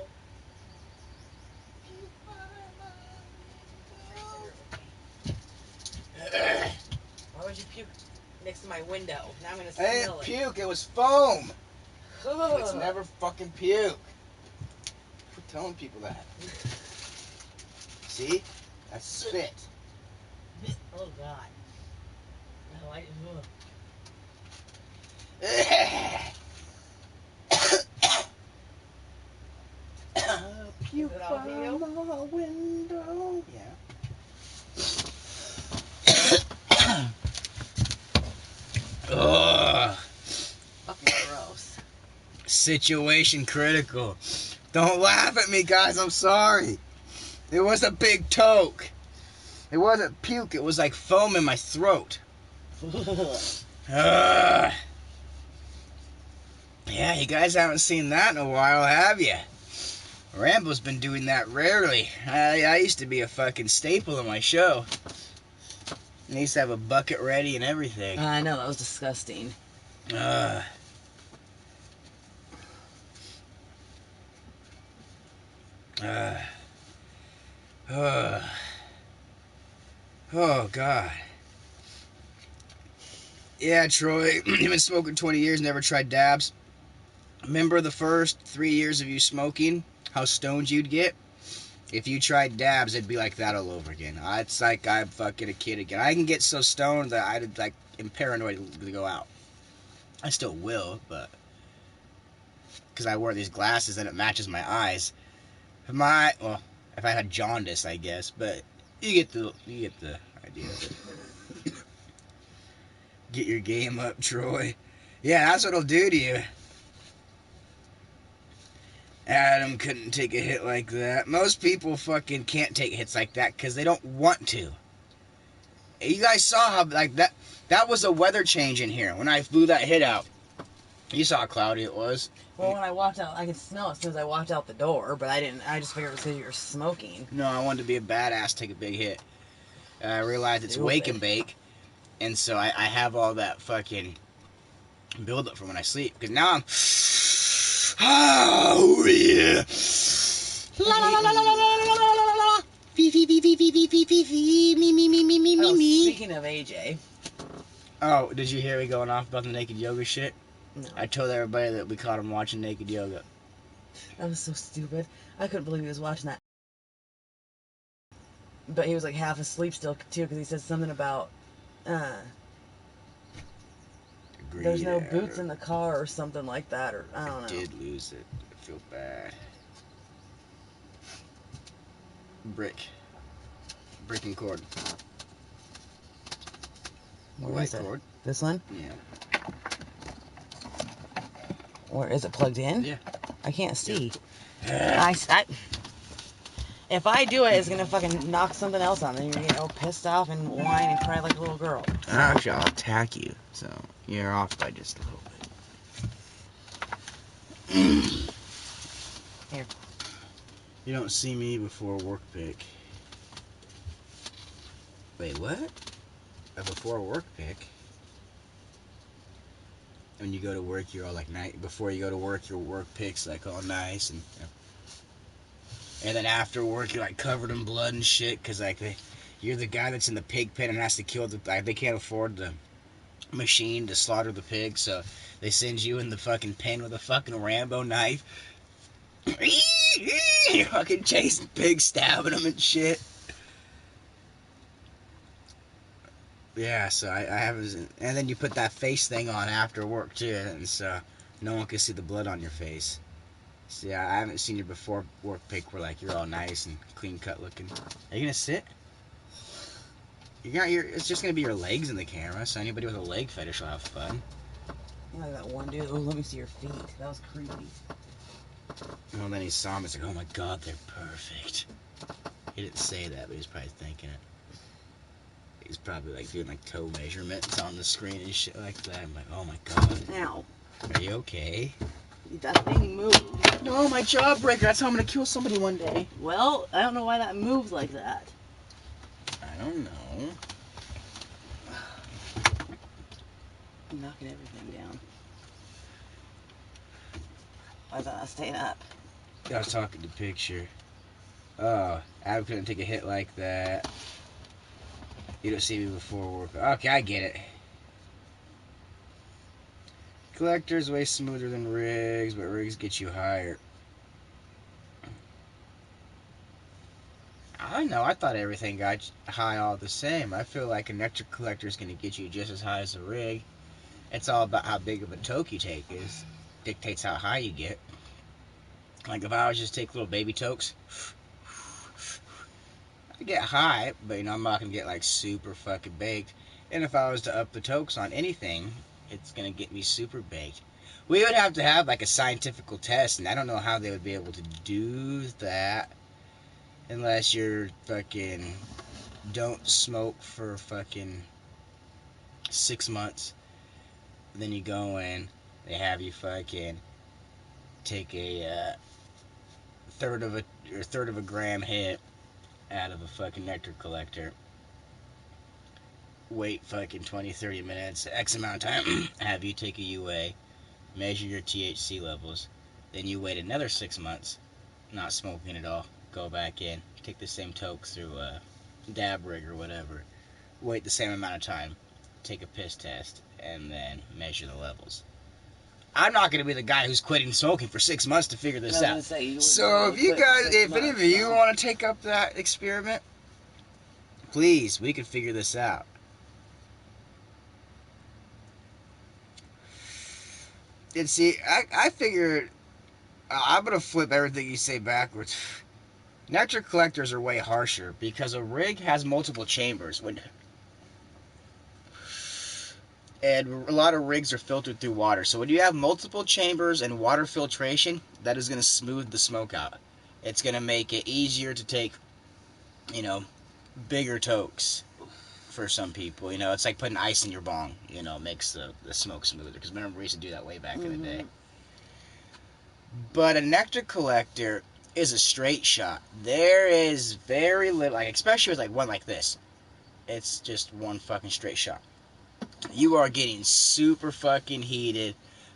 Why would you puke next to my window? Now I'm gonna I didn't smell it. puke, it was foam. Ugh. It's never fucking puke. Quit telling people that. See? That's spit. Oh god. No, I ugh. Puke Is it on video? from the window. Yeah. Ugh. Fucking gross. Situation critical. Don't laugh at me, guys. I'm sorry. It was a big toke. It wasn't puke. It was like foam in my throat. Yeah, you guys haven't seen that in a while, have you? Rambo's been doing that rarely. I used to be a fucking staple in my show. I used to have a bucket ready and everything. I know, that was disgusting. Oh, God. Yeah, Troy, you've been smoking 20 years, never tried dabs. Remember the first 3 years of you smoking? How stoned you'd get? If you tried dabs, it'd be like that all over again. It's like I'm fucking a kid again. I can get so stoned that I'm paranoid to go out. I still will, but because I wear these glasses and it matches my eyes. If I had jaundice, I guess, but you get the idea of it. Get your game up, Troy. Yeah, that's what it'll do to you. Adam couldn't take a hit like that. Most people fucking can't take hits like that because they don't want to. You guys saw how that was a weather change in here when I blew that hit out. You saw how cloudy it was. Well, when I walked out, I could smell it as soon as I walked out the door, but I just figured it was because you were smoking. No, I wanted to be a badass, take a big hit. I realized it's wake and bake, and so I have all that fucking build up for when I sleep. Because now I'm... Oh, yeah. La la la la la la la la la la la. Me. Speaking of AJ. Oh, did you hear me going off about the naked yoga shit? No. I told everybody that we caught him watching naked yoga. That was so stupid. I couldn't believe he was watching that. But he was like half asleep still, too, because he said something about, there's no boots in the car or something like that, or I don't know. I did lose it. I feel bad. Brick and cord. Where is it? Cord. This one? Yeah. Where is it plugged in? Yeah. I can't see. Yeah. If I do it, it's gonna fucking knock something else on. Then you're gonna get all pissed off and whine and cry like a little girl. Actually, I'll attack you. So you're off by just a little bit. Here. You don't see me before work pick. Wait, what? Before work pick? When you go to work, you're all like night. Before you go to work, your work pick's like all nice and then after work, you're like covered in blood and shit because like you're the guy that's in the pig pen and has to kill they can't afford the machine to slaughter the pig, so they send you in the fucking pen with a fucking Rambo knife. You're fucking chasing pigs, stabbing them and shit. Yeah, so I have, and then you put that face thing on after work too, and so no one can see the blood on your face. See, I haven't seen your before work pic where like you're all nice and clean cut looking. Are you gonna sit? It's just gonna be your legs in the camera, so anybody with a leg fetish will have fun. You know that one dude. Oh, let me see your feet. That was creepy. Well, then he saw him. He's like, "Oh my God, they're perfect." He didn't say that, but he's probably thinking it. He's probably like doing like toe measurements on the screen and shit like that. I'm like, "Oh my God." Ow. Are you okay? That thing moved. No, my jawbreaker. That's how I'm gonna kill somebody one day. Well, I don't know why that moves like that. I don't know. I'm knocking everything down. Why is that not staying up? I was talking to picture. Oh, Adam couldn't take a hit like that. You don't see me before work. Okay, I get it. Collector's way smoother than rigs, but rigs get you higher. I don't know. I thought everything got high all the same. I feel like a nectar collector is going to get you just as high as a rig. It's all about how big of a toke you take is dictates how high you get. Like if I was just take little baby tokes, I get high, but I'm not going to get like super fucking baked. And if I was to up the tokes on anything, it's going to get me super baked. We would have to have like a scientific test, and I don't know how they would be able to do that unless you're fucking don't smoke for fucking 6 months. Then you go in, they have you fucking take a third of a gram hit out of a fucking nectar collector. Wait fucking 20-30 minutes, X amount of time, have you take a UA, measure your THC levels, then you wait another 6 months, not smoking at all, go back in, take the same tokes through a dab rig or whatever, wait the same amount of time, take a piss test, and then measure the levels. I'm not going to be the guy who's quitting smoking for 6 months to figure this out. So if you guys, if any of you want to take up that experiment, please, we can figure this out. And see, I figured I'm going to flip everything you say backwards. Nectar collectors are way harsher because a rig has multiple chambers. And a lot of rigs are filtered through water. So when you have multiple chambers and water filtration, that is going to smooth the smoke out. It's going to make it easier to take, bigger tokes for some people. It's like putting ice in your bong. Makes the smoke smoother. Because remember, we used to do that way back in the day. But a nectar collector is a straight shot. There is very little, especially with one like this. It's just one fucking straight shot. You are getting super fucking heated,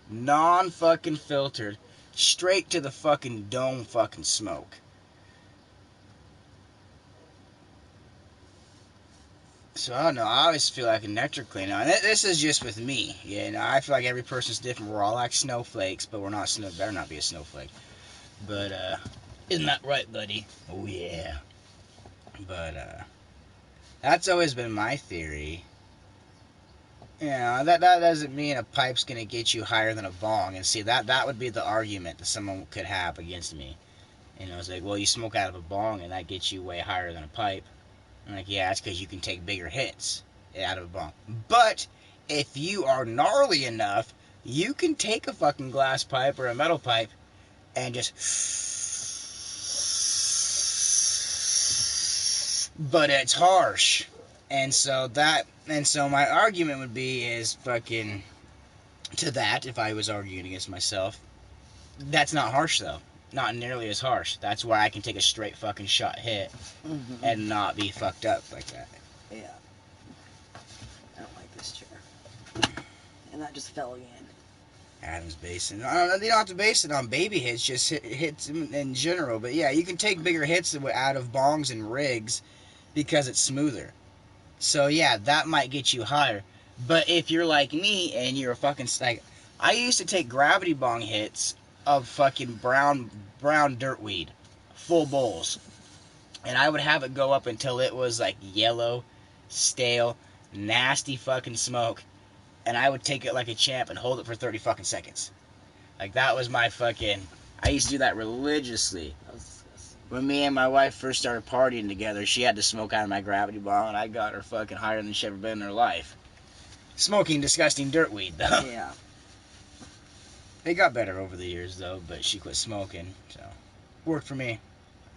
non-fucking filtered, straight to the fucking dome fucking smoke. So I don't know, I always feel like a nectar cleaner. And this is just with me. I feel like every person's different. We're all like snowflakes, but we're not better not be a snowflake. But isn't that right, buddy? Oh yeah. But that's always been my theory. That doesn't mean a pipe's gonna get you higher than a bong. And see, that would be the argument that someone could have against me. It's like, well, you smoke out of a bong and that gets you way higher than a pipe. I'm like, yeah, it's because you can take bigger hits out of a bong. But if you are gnarly enough, you can take a fucking glass pipe or a metal pipe and just... But it's harsh. And so my argument would be is fucking to that, if I was arguing against myself, that's not harsh though. Not nearly as harsh. That's why I can take a straight fucking shot hit and not be fucked up like that. Yeah. I don't like this chair. And that just fell again. Adam's basing. I don't know, you don't have to base it on baby hits, just hits in general. But yeah, you can take bigger hits out of bongs and rigs because it's smoother. So yeah, that might get you higher. But if you're like me and you're a fucking I used to take gravity bong hits of fucking brown dirtweed, full bowls, and I would have it go up until it was like yellow, stale, nasty fucking smoke, and I would take it like a champ and hold it for 30 fucking seconds. Like, that was my fucking... I used to do that religiously. That was disgusting. When me and my wife first started partying together, she had to smoke out of my gravity ball, and I got her fucking higher than she ever been in her life. Smoking disgusting dirt weed, though. Yeah. It got better over the years, though, but she quit smoking, so... Worked for me.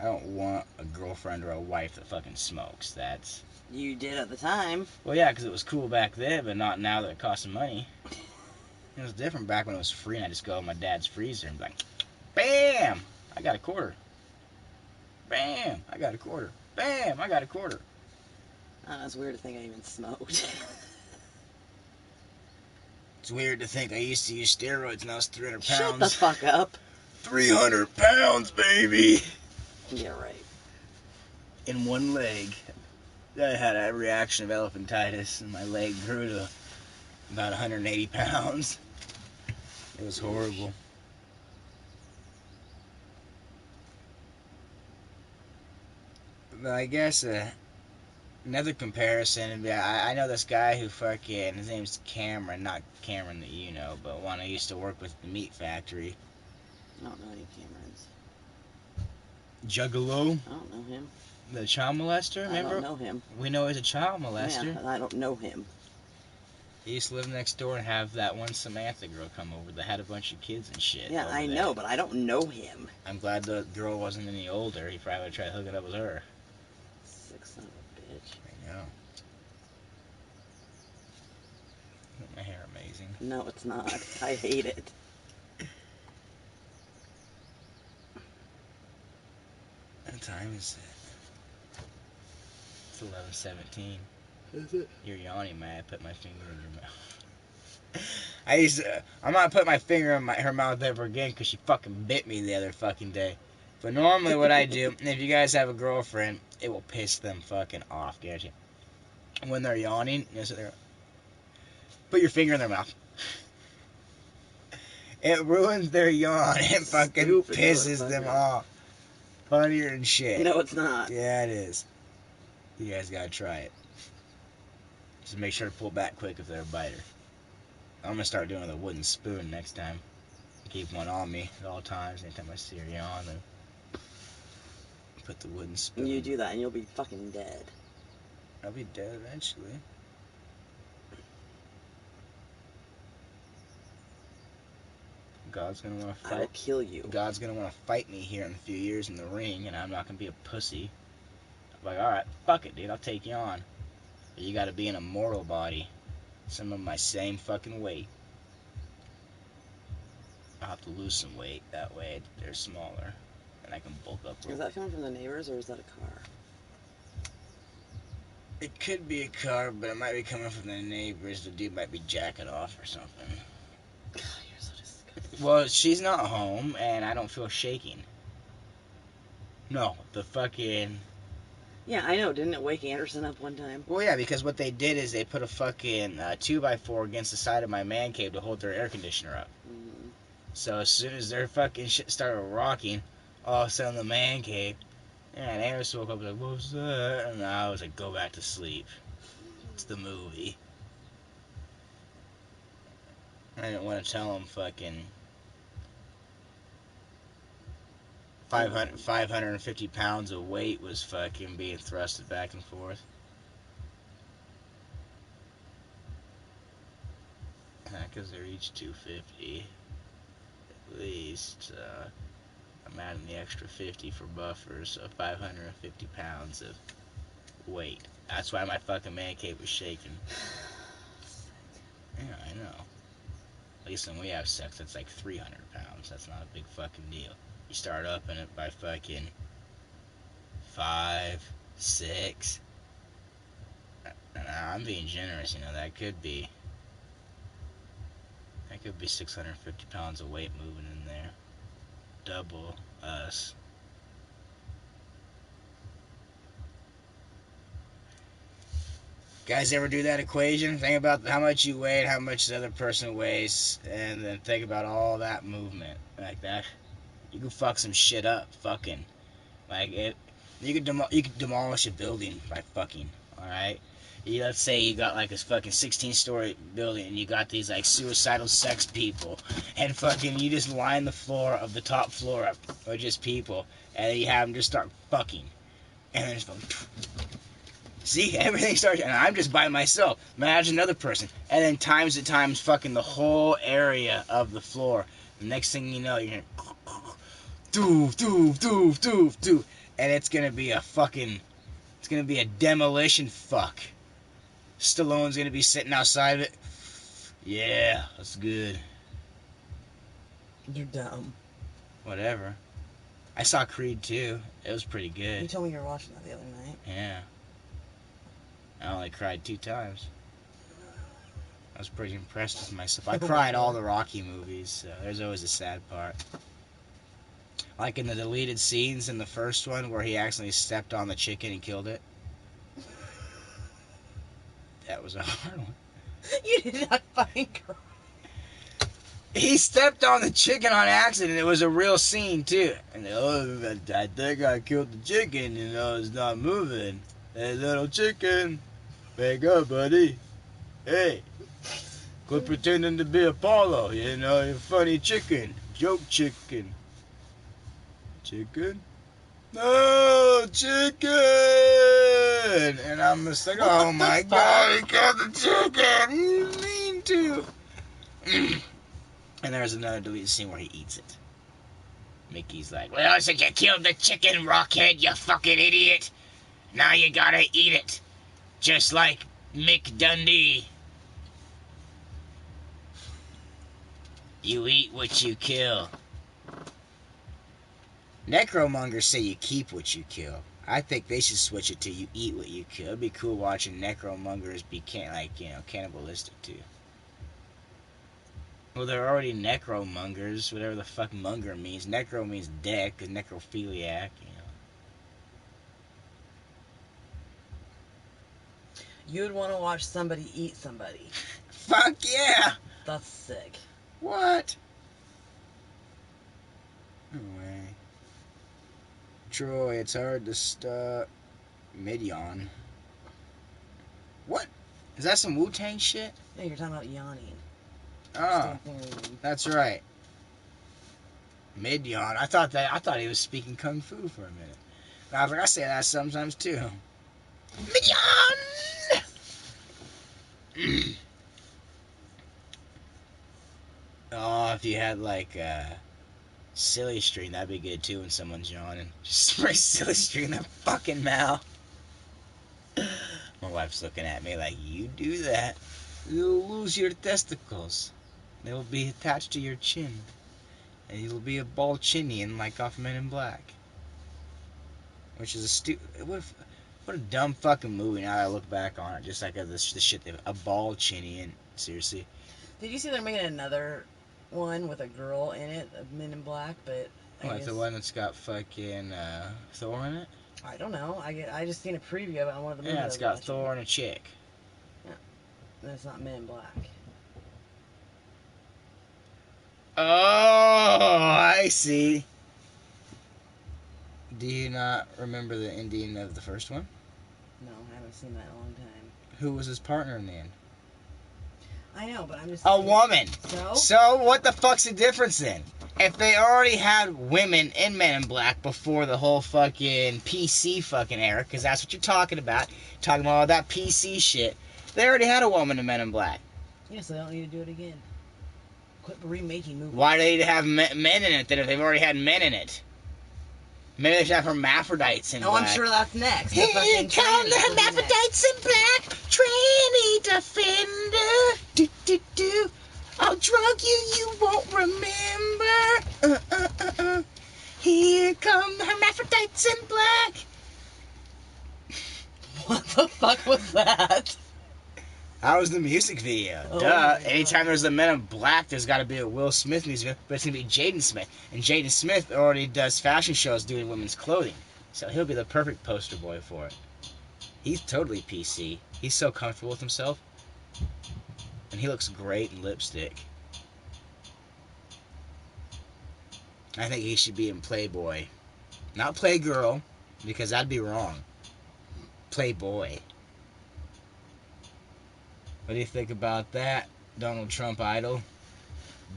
I don't want a girlfriend or a wife that fucking smokes. That's... You did at the time. Well, yeah, because it was cool back then, but not now that it costs some money. It was different back when it was free, and I just go in my dad's freezer and be like, BAM! I got a quarter. BAM! I got a quarter. BAM! I got a quarter. It's weird to think I even smoked. It's weird to think I used to use steroids and I was 300 pounds. Shut the fuck up. 300 pounds, baby! Yeah, right. In one leg. I had a reaction of elephantitis, and my leg grew to about 180 pounds. It was horrible. But I guess another comparison, I know this guy who fucking, his name's Cameron, not Cameron that you know, but one I used to work with at the meat factory. I don't know any Camerons. Juggalo, I don't know him. the child molester, remember? I don't know him. We know he's a child molester. Yeah, I don't know him. He used to live next door and have that one Samantha girl come over that had a bunch of kids and shit. Yeah, I there. know, but I don't know him. I'm glad the girl wasn't any older. He probably would have tried to hook it up with her. Sick son of a bitch. I know. Isn't my hair amazing? No, it's not. I hate it. What time is it? It's 11:17. Is it? You're yawning, man. I put my finger in your mouth. I'm not putting my finger in her mouth ever again because she fucking bit me the other fucking day. But normally what I do, if you guys have a girlfriend, it will piss them fucking off, guarantee. When they're yawning, put your finger in their mouth. It ruins their yawn. It fucking Stupid pisses them off. Funnier than shit. No, it's not. Yeah, it is. You guys gotta try it. Just make sure to pull back quick if they're a biter. I'm gonna start doing it with a wooden spoon next time. Keep one on me at all times. Anytime I see her yawn, then put the wooden spoon. You do that and you'll be fucking dead. I'll be dead eventually. God's gonna want to I will fight. kill you. God's gonna want to fight me here in a few years in the ring, and I'm not gonna be a pussy. I'm like, all right, fuck it, dude. I'll take you on. But you gotta be in a mortal body. Some of my same fucking weight. I'll have to lose some weight. That way they're smaller. And I can bulk up. Is that coming from the neighbors or is that a car? It could be a car, but it might be coming from the neighbors. The dude might be jacking off or something. God, you're so disgusting. Well, she's not home, and I don't feel shaking. No, the fucking... Yeah, I know. Didn't it wake Anderson up one time? Well, yeah, because what they did is they put a fucking 2x4 against the side of my man cave to hold their air conditioner up. Mm. So as soon as their fucking shit started rocking, all of a sudden the man cave, and Anderson woke up and was like, what's that? And I was like, go back to sleep. It's the movie. I didn't want to tell him fucking 550 pounds of weight was fucking being thrusted back and forth. Because they're each 250 at least. I'm adding the extra 50 for buffers, so 550 pounds of weight. That's why my fucking man cave was shaking. Yeah, I know. At least when we have sex, that's like 300 pounds. That's not a big fucking deal. You start up in it by fucking 5, 6. I'm being generous, that could be 650 pounds of weight moving in there. Double us. Guys ever do that equation? Think about how much you weigh and how much the other person weighs, and then think about all that movement like that. You can fuck some shit up, fucking. Like it. You could demolish a building by fucking. All right. let's say you got like a fucking 16-story building and you got these like suicidal sex people, and fucking you just line the floor of the top floor up with just people, and then you have them just start fucking, and then just fucking, see, everything starts, and I'm just by myself. Imagine another person, and then times it times fucking the whole area of the floor. The next thing you know, you're gonna doof, doof, doof, doof, doof, and it's gonna be a demolition fuck. Stallone's gonna be sitting outside of it. Yeah, that's good. You're dumb. Whatever. I saw Creed 2. It was pretty good. You told me you were watching that the other night. Yeah. I only cried 2 times. I was pretty impressed with myself. I cried all the Rocky movies, so there's always a sad part. Like in the deleted scenes in the first one where he accidentally stepped on the chicken and killed it. That was a hard one. You did not fucking cry. He stepped on the chicken on accident. It was a real scene, too. And I think I killed the chicken, it's not moving. Hey, little chicken. Wake up, buddy. Hey. Quit pretending to be Apollo, you're funny chicken. Joke chicken. Chicken? No, chicken! And I'm just like, oh my god, he killed the chicken! He didn't mean to! And there's another deleted scene where he eats it. Mickey's like, well, since you killed the chicken, Rockhead, you fucking idiot! Now you gotta eat it. Just like Mick Dundee. You eat what you kill. Necromongers say you keep what you kill. I think they should switch it to you eat what you kill. It'd be cool watching necromongers be cannibalistic too. Well, they're already necromongers, whatever the fuck monger means. Necro means dead, because necrophiliac, You would want to watch somebody eat somebody. Fuck yeah! That's sick. What? No way. Troy, it's hard to stop. Midian. What? Is that some Wu-Tang shit? Yeah, you're talking about yawning. Oh, that's right. Midian. I thought he was speaking kung fu for a minute. And I was like, I say that sometimes too. Midian. Oh, if you had like silly string, that'd be good too when someone's yawning. Just spray silly string in their fucking mouth. My wife's looking at me like, you do that, you'll lose your testicles. They will be attached to your chin. And you'll be a bald chinian like off Men in Black. Which is what a dumb fucking movie now that I look back on it. Just like the shit, a bald chinian. Seriously. Did you see they're making another one with a girl in it, of Men in Black, but What, the one that's got fucking Thor in it? I don't know. I just seen a preview of it on one of the movies. Yeah, it's got Thor and a chick. Yeah. And it's not Men in Black. Oh, I see. Do you not remember the ending of the first one? No, I haven't seen that in a long time. Who was his partner in the end? I know, but I'm just... A woman. So what the fuck's the difference then? If they already had women in Men in Black before the whole fucking PC fucking era, because that's what you're talking about all that PC shit, they already had a woman in Men in Black. Yeah, so they don't need to do it again. Quit remaking movies. Why do they need to have men in it then if they've already had men in it? Maybe they should have hermaphrodites in black. I'm sure that's next. Here come the hermaphrodites in black, tranny defender. Do do do. I'll drug you, you won't remember. Here come the hermaphrodites in black. What the fuck was that? That was the music video. Oh, duh. Anytime there's a Men in Black, there's got to be a Will Smith music video, but it's going to be Jaden Smith. And Jaden Smith already does fashion shows doing women's clothing. So he'll be the perfect poster boy for it. He's totally PC. He's so comfortable with himself. And he looks great in lipstick. I think he should be in Playboy. Not Playgirl, because that'd be wrong. Playboy. What do you think about that, Donald Trump idol?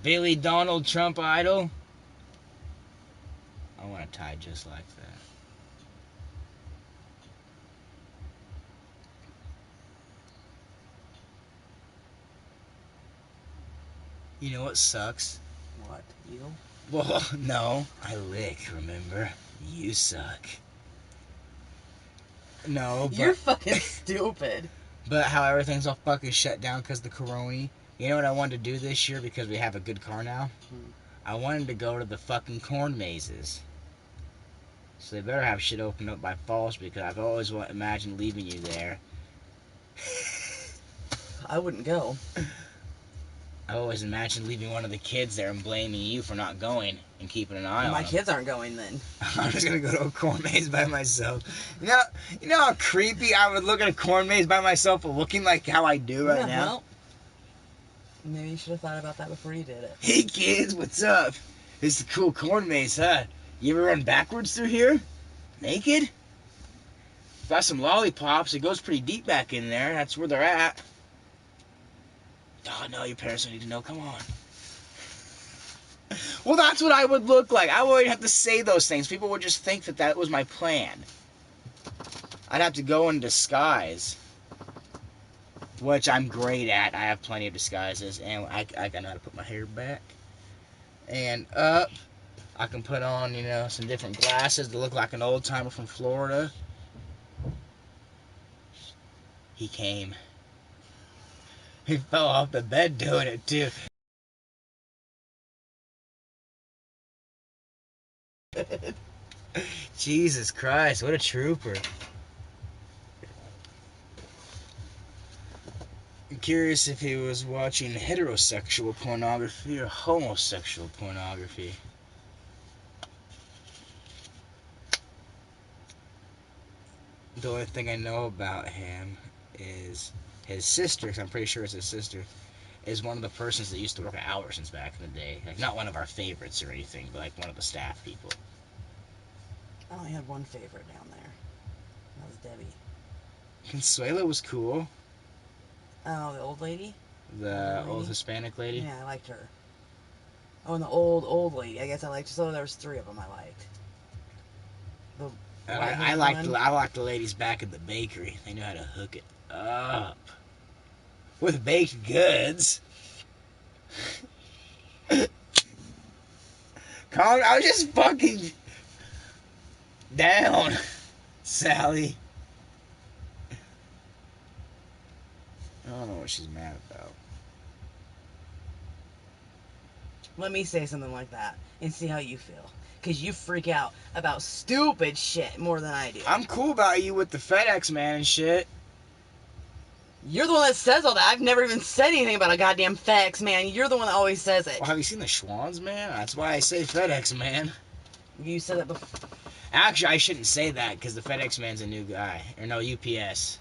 Billy Donald Trump idol? I want to tie just like that. You know what sucks? What? You? Well, no. I lick, remember? You suck. No, but... You're fucking stupid. But how everything's all fucking shut down because of the corona. You know what I wanted to do this year because we have a good car now? I wanted to go to the fucking corn mazes. So they better have shit open up by fall because I've always imagined leaving you there. I wouldn't go. I always imagined leaving one of the kids there and blaming you for not going and keeping an eye on My them. kids aren't going then. I'm just gonna go to a corn maze by myself. You know how creepy I would look at a corn maze by myself, looking like how I do right now. Well, maybe you should have thought about that before you did it. Hey kids, what's up? It's the cool corn maze, huh? You ever run backwards through here? Naked? Got some lollipops. It goes pretty deep back in there. That's where they're at. Oh no, your parents don't need to know. Come on. Well, that's what I would look like. I wouldn't have to say those things. People would just think that that was my plan. I'd have to go in disguise, which I'm great at. I have plenty of disguises, and I know how to put my hair back and up. I can put on, some different glasses to look like an old timer from Florida. He came. He fell off the bed doing it too. Jesus Christ, what a trooper. I'm curious if he was watching heterosexual pornography or homosexual pornography. The only thing I know about him is his sister, because I'm pretty sure it's his sister, is one of the persons that used to work at Albertsons back in the day. Like, not one of our favorites or anything, but like one of the staff people. I only had one favorite down there. That was Debbie. Consuela was cool. Oh, the old lady? The old Hispanic lady? Yeah, I liked her. Oh, and the old lady. I guess I liked. So there was three of them I liked. I liked the ladies back at the bakery. They knew how to hook it up with baked goods. I was just fucking down, Sally. I don't know what she's mad about. Let me say something like that and see how you feel. Because you freak out about stupid shit more than I do. I'm cool about you with the FedEx man and shit. You're the one that says all that. I've never even said anything about a goddamn FedEx man. You're the one that always says it. Well, have you seen the Schwans, man? That's why I say FedEx man. You said that before. Actually, I shouldn't say that because the FedEx man's a new guy. Or no, UPS.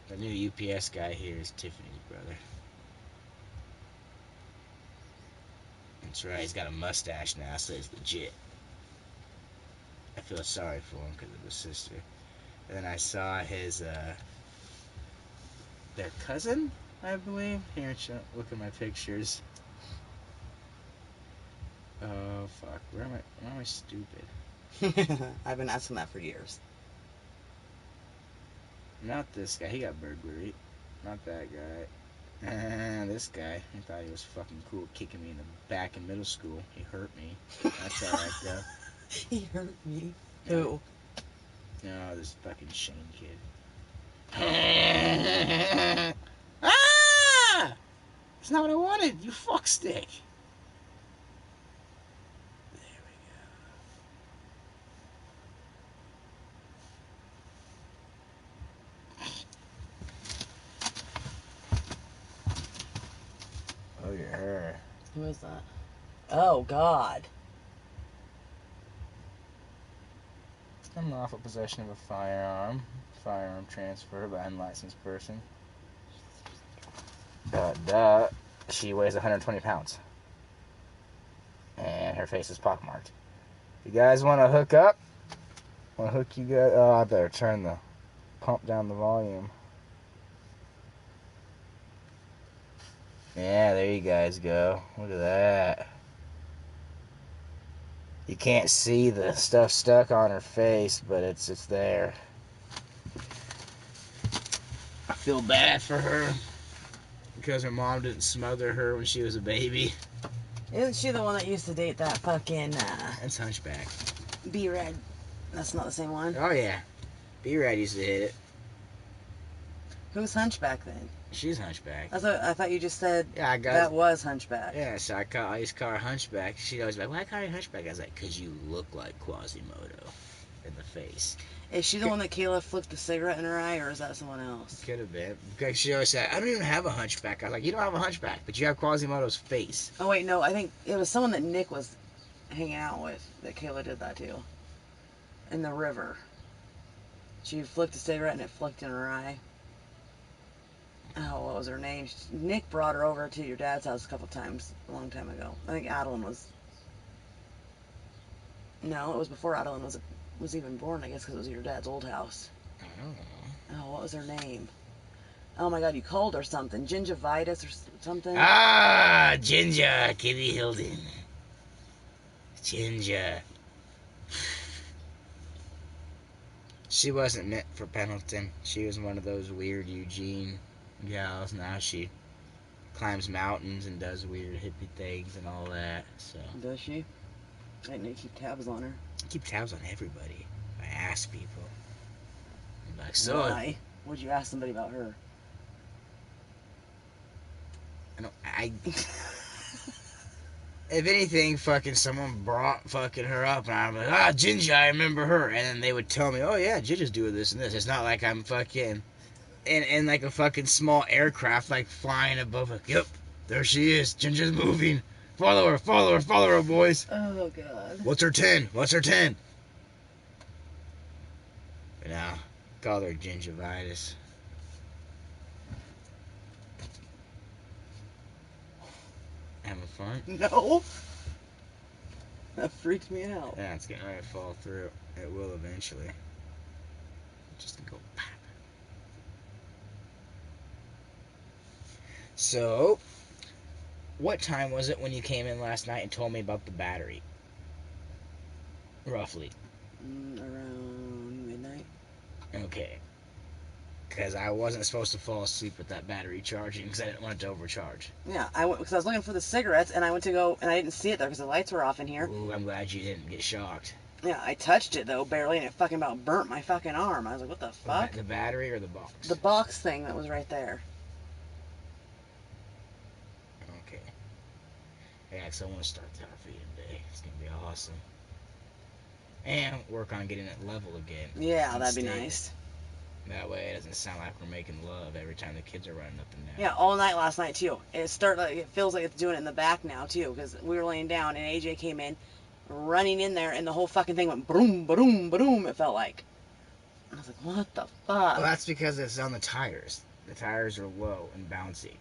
The new UPS guy here is Tiffany's brother. That's right, he's got a mustache now, so he's legit. I feel sorry for him because of his sister. And then I saw his, their cousin, I believe. Here, look at my pictures. Oh, fuck. Why am I stupid? I've been asking that for years. Not this guy. He got burglary. Not that guy. This guy. He thought he was fucking cool, kicking me in the back in middle school. He hurt me. That's alright, though. He hurt me. Who? No, this fucking Shane kid. Ah! That's not what I wanted, you fuckstick. There we go. Look at her. Who is that? Oh, God. Unlawful possession of a firearm. Firearm transfer by unlicensed person. She weighs 120 pounds. And her face is pockmarked. If you guys want to hook up? Want to hook you guys? Oh, I better pump down the volume. Yeah, there you guys go. Look at that. You can't see the stuff stuck on her face, but it's there. I feel bad for her because her mom didn't smother her when she was a baby. Isn't she the one that used to date that fucking That's Hunchback. B-Red? That's not the same one. Oh yeah, B-Rad used to hit it. Who's Hunchback then? She's Hunchback. I thought you just said Yeah, that was Hunchback. Yeah, so I used to call her Hunchback. She'd always be like, why call you Hunchback? I was like, because you look like Quasimodo in the face. Is she the one that Kayla flicked a cigarette in her eye, or is that someone else? Could have been. Because she always said, I don't even have a hunchback. I was like, you don't have a hunchback, but you have Quasimodo's face. Oh, wait, no. I think it was someone that Nick was hanging out with that Kayla did that to. In the river. She flicked a cigarette and it flicked in her eye. Oh, what was her name? Nick brought her over to your dad's house a couple times a long time ago. I think Adeline was... No, it was before Adeline was even born, I guess, because it was your dad's old house. I don't know. Oh, what was her name? Oh my god, you called her something. Gingivitis or something? Ah, Ginger, Kitty Hilton. Ginger. She wasn't meant for Pendleton. She was one of those weird Eugene gals. Now she climbs mountains and does weird hippie things and all that. So Does she? I need to keep tabs on her. I keep tabs on everybody. I ask people. I'm like, so Why? Would you ask somebody about her? I if anything, fucking someone brought fucking her up, and I'm like, Ginger, I remember her, and then they would tell me, oh yeah, Ginger's doing this and this. It's not like I'm fucking in like a fucking small aircraft, like flying above it. Yep, there she is. Ginger's moving. Follow her, follow her, follow her, boys. Oh god. What's her 10? What's her 10? But now, call her gingivitis. Having fun? No. That freaks me out. Yeah, it's getting ready to fall through. It will eventually. Just go pop. So, what time was it when you came in last night and told me about the battery? Roughly. Around midnight. Okay. Because I wasn't supposed to fall asleep with that battery charging because I didn't want it to overcharge. Yeah, I went because I was looking for the cigarettes and I went to go and I didn't see it there because the lights were off in here. Ooh, I'm glad you didn't get shocked. Yeah, I touched it though barely and it fucking about burnt my fucking arm. I was like, what the fuck? The battery or the box? The box thing that was right there. Okay. Yeah, so I want to start therapy today. It's going to be awesome. And work on getting it level again. Yeah, that'd be nice. That way it doesn't sound like we're making love every time the kids are running up and down. Yeah, all night last night too. It feels like it's doing it in the back now too because we were laying down and AJ came in, running in there and the whole fucking thing went boom, boom, boom. It felt like. I was like, what the fuck? Well, that's because it's on the tires. The tires are low and bouncy.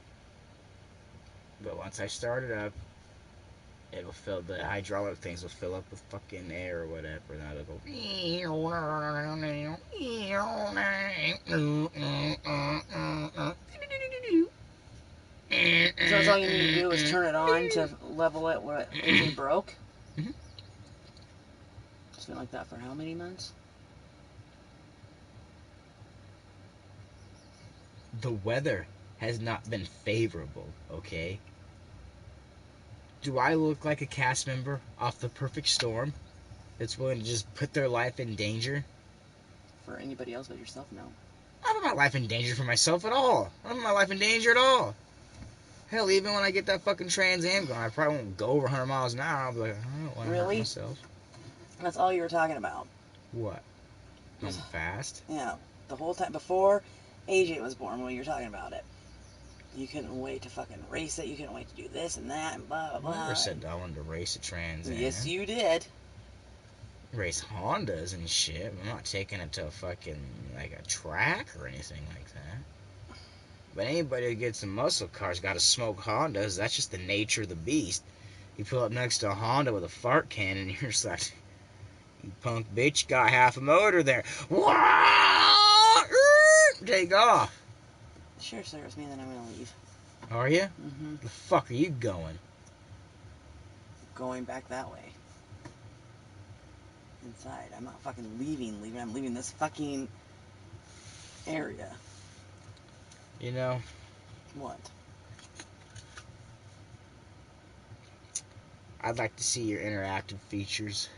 But once I start it up, it'll fill, the hydraulic things will fill up with fucking air or whatever, and then it'll go. So that's all you need to do is turn it on to level it where it broke? Mm-hmm. It's been like that for how many months? The weather has not been favorable, okay? Do I look like a cast member off The Perfect Storm that's willing to just put their life in danger? For anybody else but yourself, no. I don't put my life in danger for myself at all. I don't put my life in danger at all. Hell, even when I get that fucking Trans Am going, I probably won't go over 100 miles an hour. I'll be like, I don't want to hurt myself. That's all you were talking about. What? Going fast? Yeah. The whole time before AJ was born when you were talking about it. You couldn't wait to fucking race it. You couldn't wait to do this and that and blah, blah, blah. I never said I wanted to race a Trans Am. Yes, you did. Race Hondas and shit. I'm not taking it to a fucking, like, a track or anything like that. But anybody who gets a muscle car's got to smoke Hondas. That's just the nature of the beast. You pull up next to a Honda with a fart cannon, and you're just like, you punk bitch, got half a motor there. Take off. Sure, sir, it's me, then I'm gonna leave. Are you? Mm-hmm. The fuck are you going? Going back that way. Inside. I'm not fucking leaving. I'm leaving this fucking area. You know, What? I'd like to see your interactive features.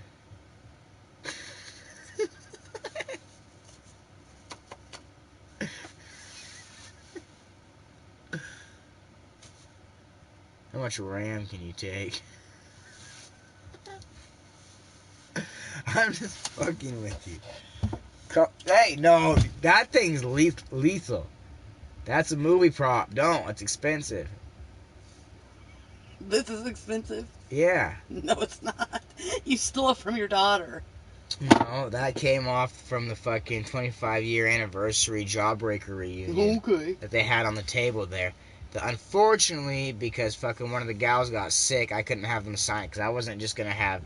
How much RAM can you take? I'm just fucking with you. Hey, no, that thing's lethal. That's a movie prop. Don't. It's expensive. This is expensive? Yeah. No, it's not. You stole it from your daughter. No, that came off from the fucking 25-year anniversary Jawbreaker reunion Okay. that they had on the table there. Unfortunately, because fucking one of the gals got sick, I couldn't have them sign it because I wasn't just going to have,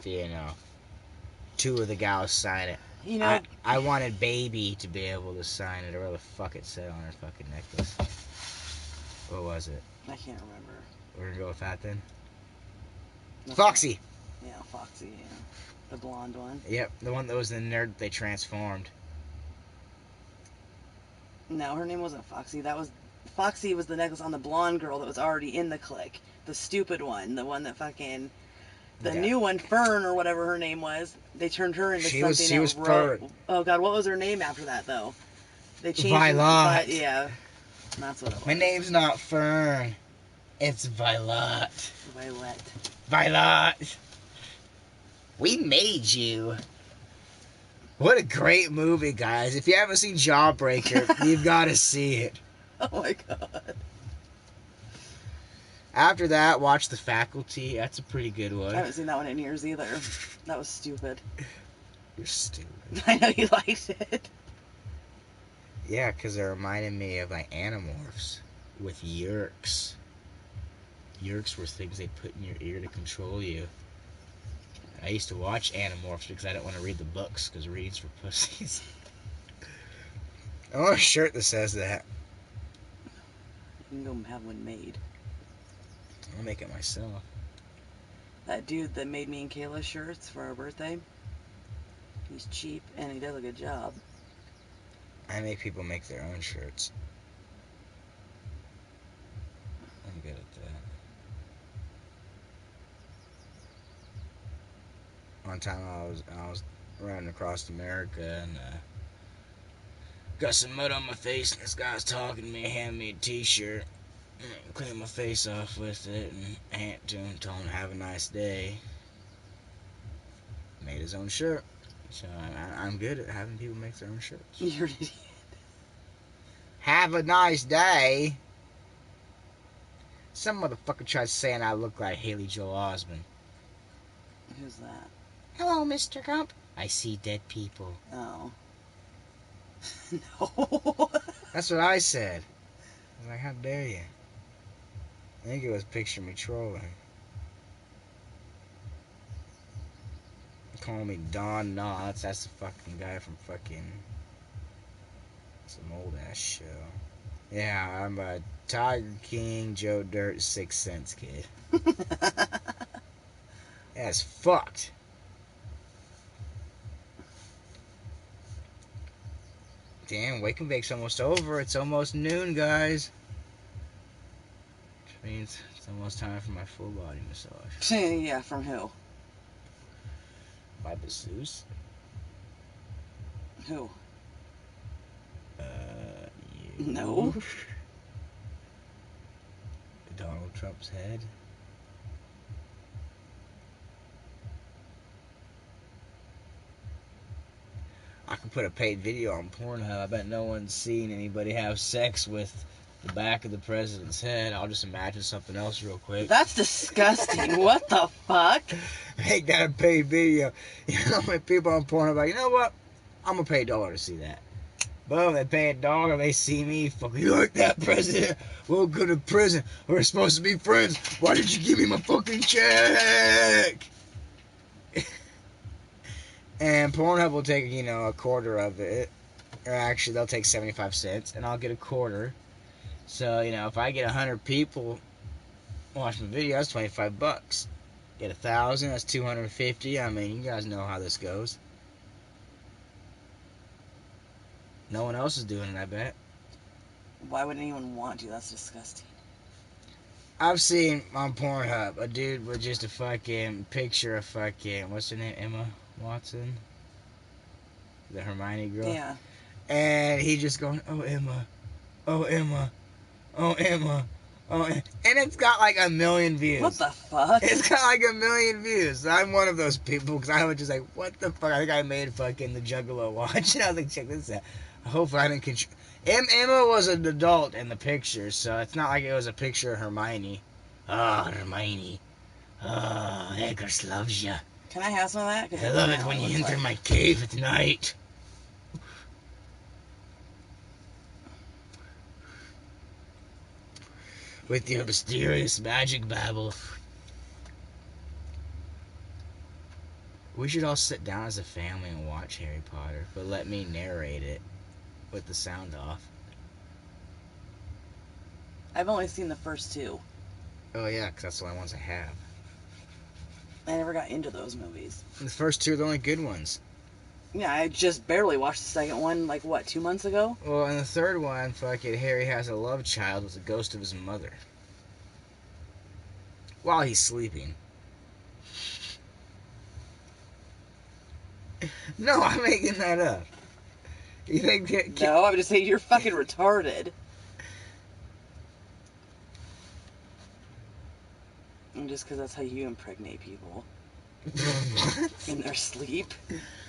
two of the gals sign it. You know, I wanted Baby to be able to sign it, or whatever the fuck it said on her fucking necklace. What was it? I can't remember. We're gonna go with that then? That's Foxy! not- yeah, Foxy, yeah. The blonde one. Yep, the one that was the nerd they transformed. No, her name wasn't Foxy. Foxy was the necklace on the blonde girl that was already in the clique. The stupid one. The one that fucking... The new one, Fern, or whatever her name was, they turned her into something She was Fern. Oh, God, what was her name after that, though? They changed Violet. yeah, that's what it was. My name's not Fern. It's Violet. Violet. Violet. We made you. What a great movie, guys. If you haven't seen Jawbreaker, you've got to see it. Oh, my God. After that, watch The Faculty. That's a pretty good one. I haven't seen that one in years either. That was stupid. You're stupid. I know you liked it. Yeah, because it reminded me of like Animorphs with Yerks. Yerks were things they put in your ear to control you. I used to watch Animorphs because I didn't want to read the books because reading's for pussies. I want a shirt that says that. You can go have one made. I'll make it myself. That dude that made me and Kayla shirts for our birthday, he's cheap and he does a good job. I make people make their own shirts. I'm good at that. One time I was running across America and got some mud on my face, and this guy was talking to me, handed me a t-shirt, cleaned my face off with it, and handed it to him, told him to have a nice day. Made his own shirt. So I'm good at having people make their own shirts. You're an idiot. Have a nice day. Some motherfucker tried saying I look like Haley Joel Osment. Who's that? Hello, Mr. Gump. I see dead people. Oh. No. That's what I said. I was like, how dare you? I think it was picture me trolling. Call me Don Knotts. That's the fucking guy from fucking some old ass show. Yeah, I'm a TigerKing, Joe Dirt, 6th Sense kid. That's fucked. Damn, Wake and Bake's almost over. It's almost noon, guys. Which means it's almost time for my full body massage. Yeah, from who? By masseuse? Who? You. No. Donald Trump's head. I could put a paid video on Pornhub. I bet no one's seen anybody have sex with the back of the president's head. I'll just imagine something else real quick. That's disgusting. What the fuck? Ain't that a paid video? You know how many people on Pornhub are like, you know what? I'm gonna pay $1 to see that. Boom, they pay $1, they see me, fucking, you like that, president? We'll go to prison. We're supposed to be friends. Why did you give me my fucking check? And Pornhub will take, a quarter of it. Or actually, they'll take 75 cents, and I'll get a quarter. So, if I get 100 people watch my video, that's $25. Get 1,000, that's 250. I mean, you guys know how this goes. No one else is doing it, I bet. Why would anyone want to? That's disgusting. I've seen on Pornhub a dude with just a fucking picture of fucking, what's her name, Emma Watson? The Hermione girl? Yeah. And he just going, oh, Emma, oh, Emma, oh, Emma, oh, and it's got like 1 million views. What the fuck? It's got like 1 million views. I'm one of those people because I was just like, what the fuck? I think I made fucking the Juggalo watch. And I was like, check this out. Hopefully I didn't control. Emma was an adult in the picture, so it's not like it was a picture of Hermione. Oh, Hermione. Oh, Eggers loves you. Can I have some of that? I love it when you enter my cave at night. With your mysterious magic babble. We should all sit down as a family and watch Harry Potter, but let me narrate it with the sound off. I've only seen the first two. Oh yeah, because that's the only ones I have. I never got into those movies. And the first two are the only good ones. Yeah, I just barely watched the second one, 2 months ago? Well, in the third one, fucking Harry has a love child with the ghost of his mother. While he's sleeping. No, I'm making that up. You think... No, I'm just saying you're fucking retarded. And just because that's how you impregnate people. What? In their sleep.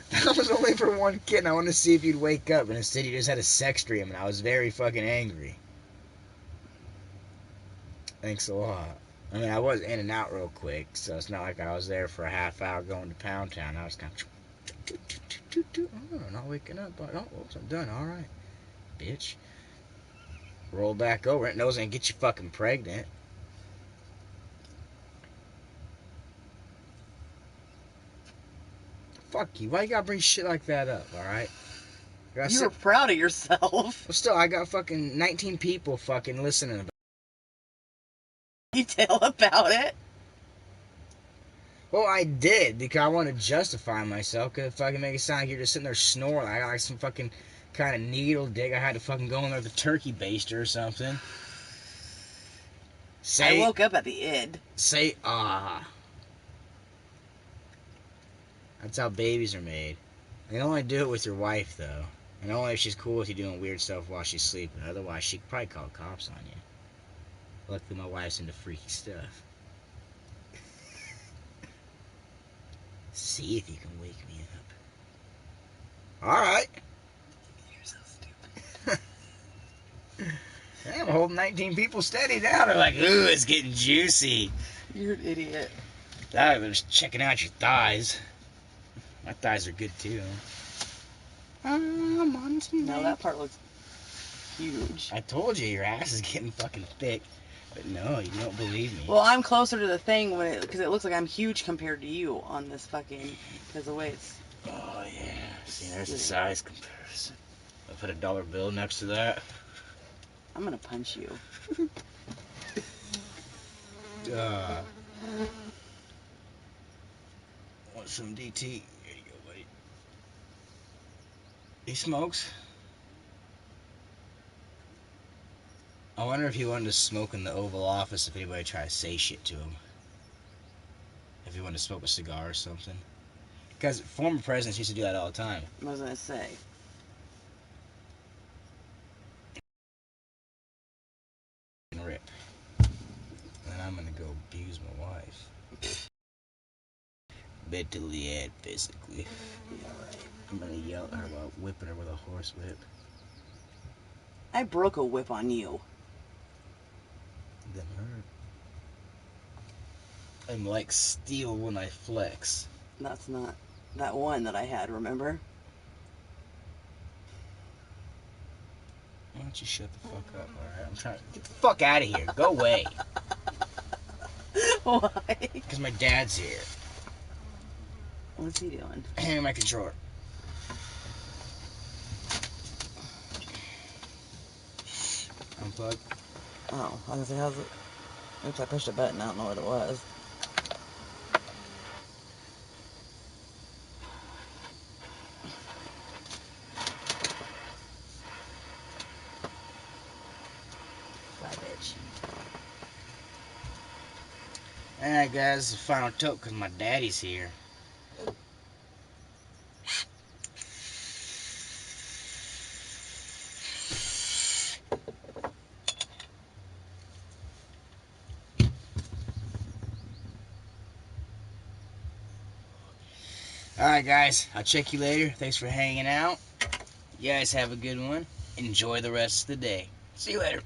That was only for one kid, and I wanted to see if you'd wake up, and instead you just had a sex dream, and I was very fucking angry. Thanks a lot. I mean, I was in and out real quick, so it's not like I was there for a half hour going to Pound Town. I was kind of... Oh, not waking up. Oh, oops, I'm done. All right, bitch. Roll back over it. Knows I can get you fucking pregnant. Fuck you. Why you gotta bring shit like that up, alright? You were proud of yourself. Well, still, I got fucking 19 people fucking listening about Detail about it. Well, I did, because I want to justify myself, because if I can make it sound like you're just sitting there snoring, I got like some fucking kind of needle dick, I had to fucking go in there with a turkey baster or something. I woke up at the id. Say, ah. That's how babies are made. You can only do it with your wife, though. And only if she's cool with you doing weird stuff while she's sleeping. Otherwise, she could probably call cops on you. Luckily, my wife's into freaky stuff. See if you can wake me up. Alright. You're so stupid. I'm holding 19 people steady now. They're like, ooh, it's getting juicy. You're an idiot. I was checking out your thighs. My thighs are good, too. I'm on tonight. No, that part looks huge. I told you, your ass is getting fucking thick. But no, you don't believe me. Well, I'm closer to the thing because it looks like I'm huge compared to you on this fucking, because the way it's... Oh, yeah. See, there's a size comparison. I'll put a dollar bill next to that. I'm going to punch you. Want some DT? Here you go, buddy. He smokes. I wonder if he wanted to smoke in the Oval Office if anybody tried to say shit to him. If he wanted to smoke a cigar or something. Because former presidents used to do that all the time. What was I going to say? Rip. And I'm going to go abuse my wife. Mentally and physically. Yeah, right. I'm going to yell at her while whipping her with a horse whip. I broke a whip on you. Them hurt. I'm like steel when I flex. That's not that one that I had, remember? Why don't you shut the fuck up, alright? I'm trying to get the fuck out of here. Go away. Why? Because my dad's here. What's he doing? Hand me my controller. Unplug. Oh, I was gonna say, how's it? Oops, I pushed a button. I don't know what it was. Bye, bitch. Alright, guys, the final toke because my daddy's here. Alright, guys, I'll check you later. Thanks for hanging out. You guys have a good one. Enjoy the rest of the day. See you later.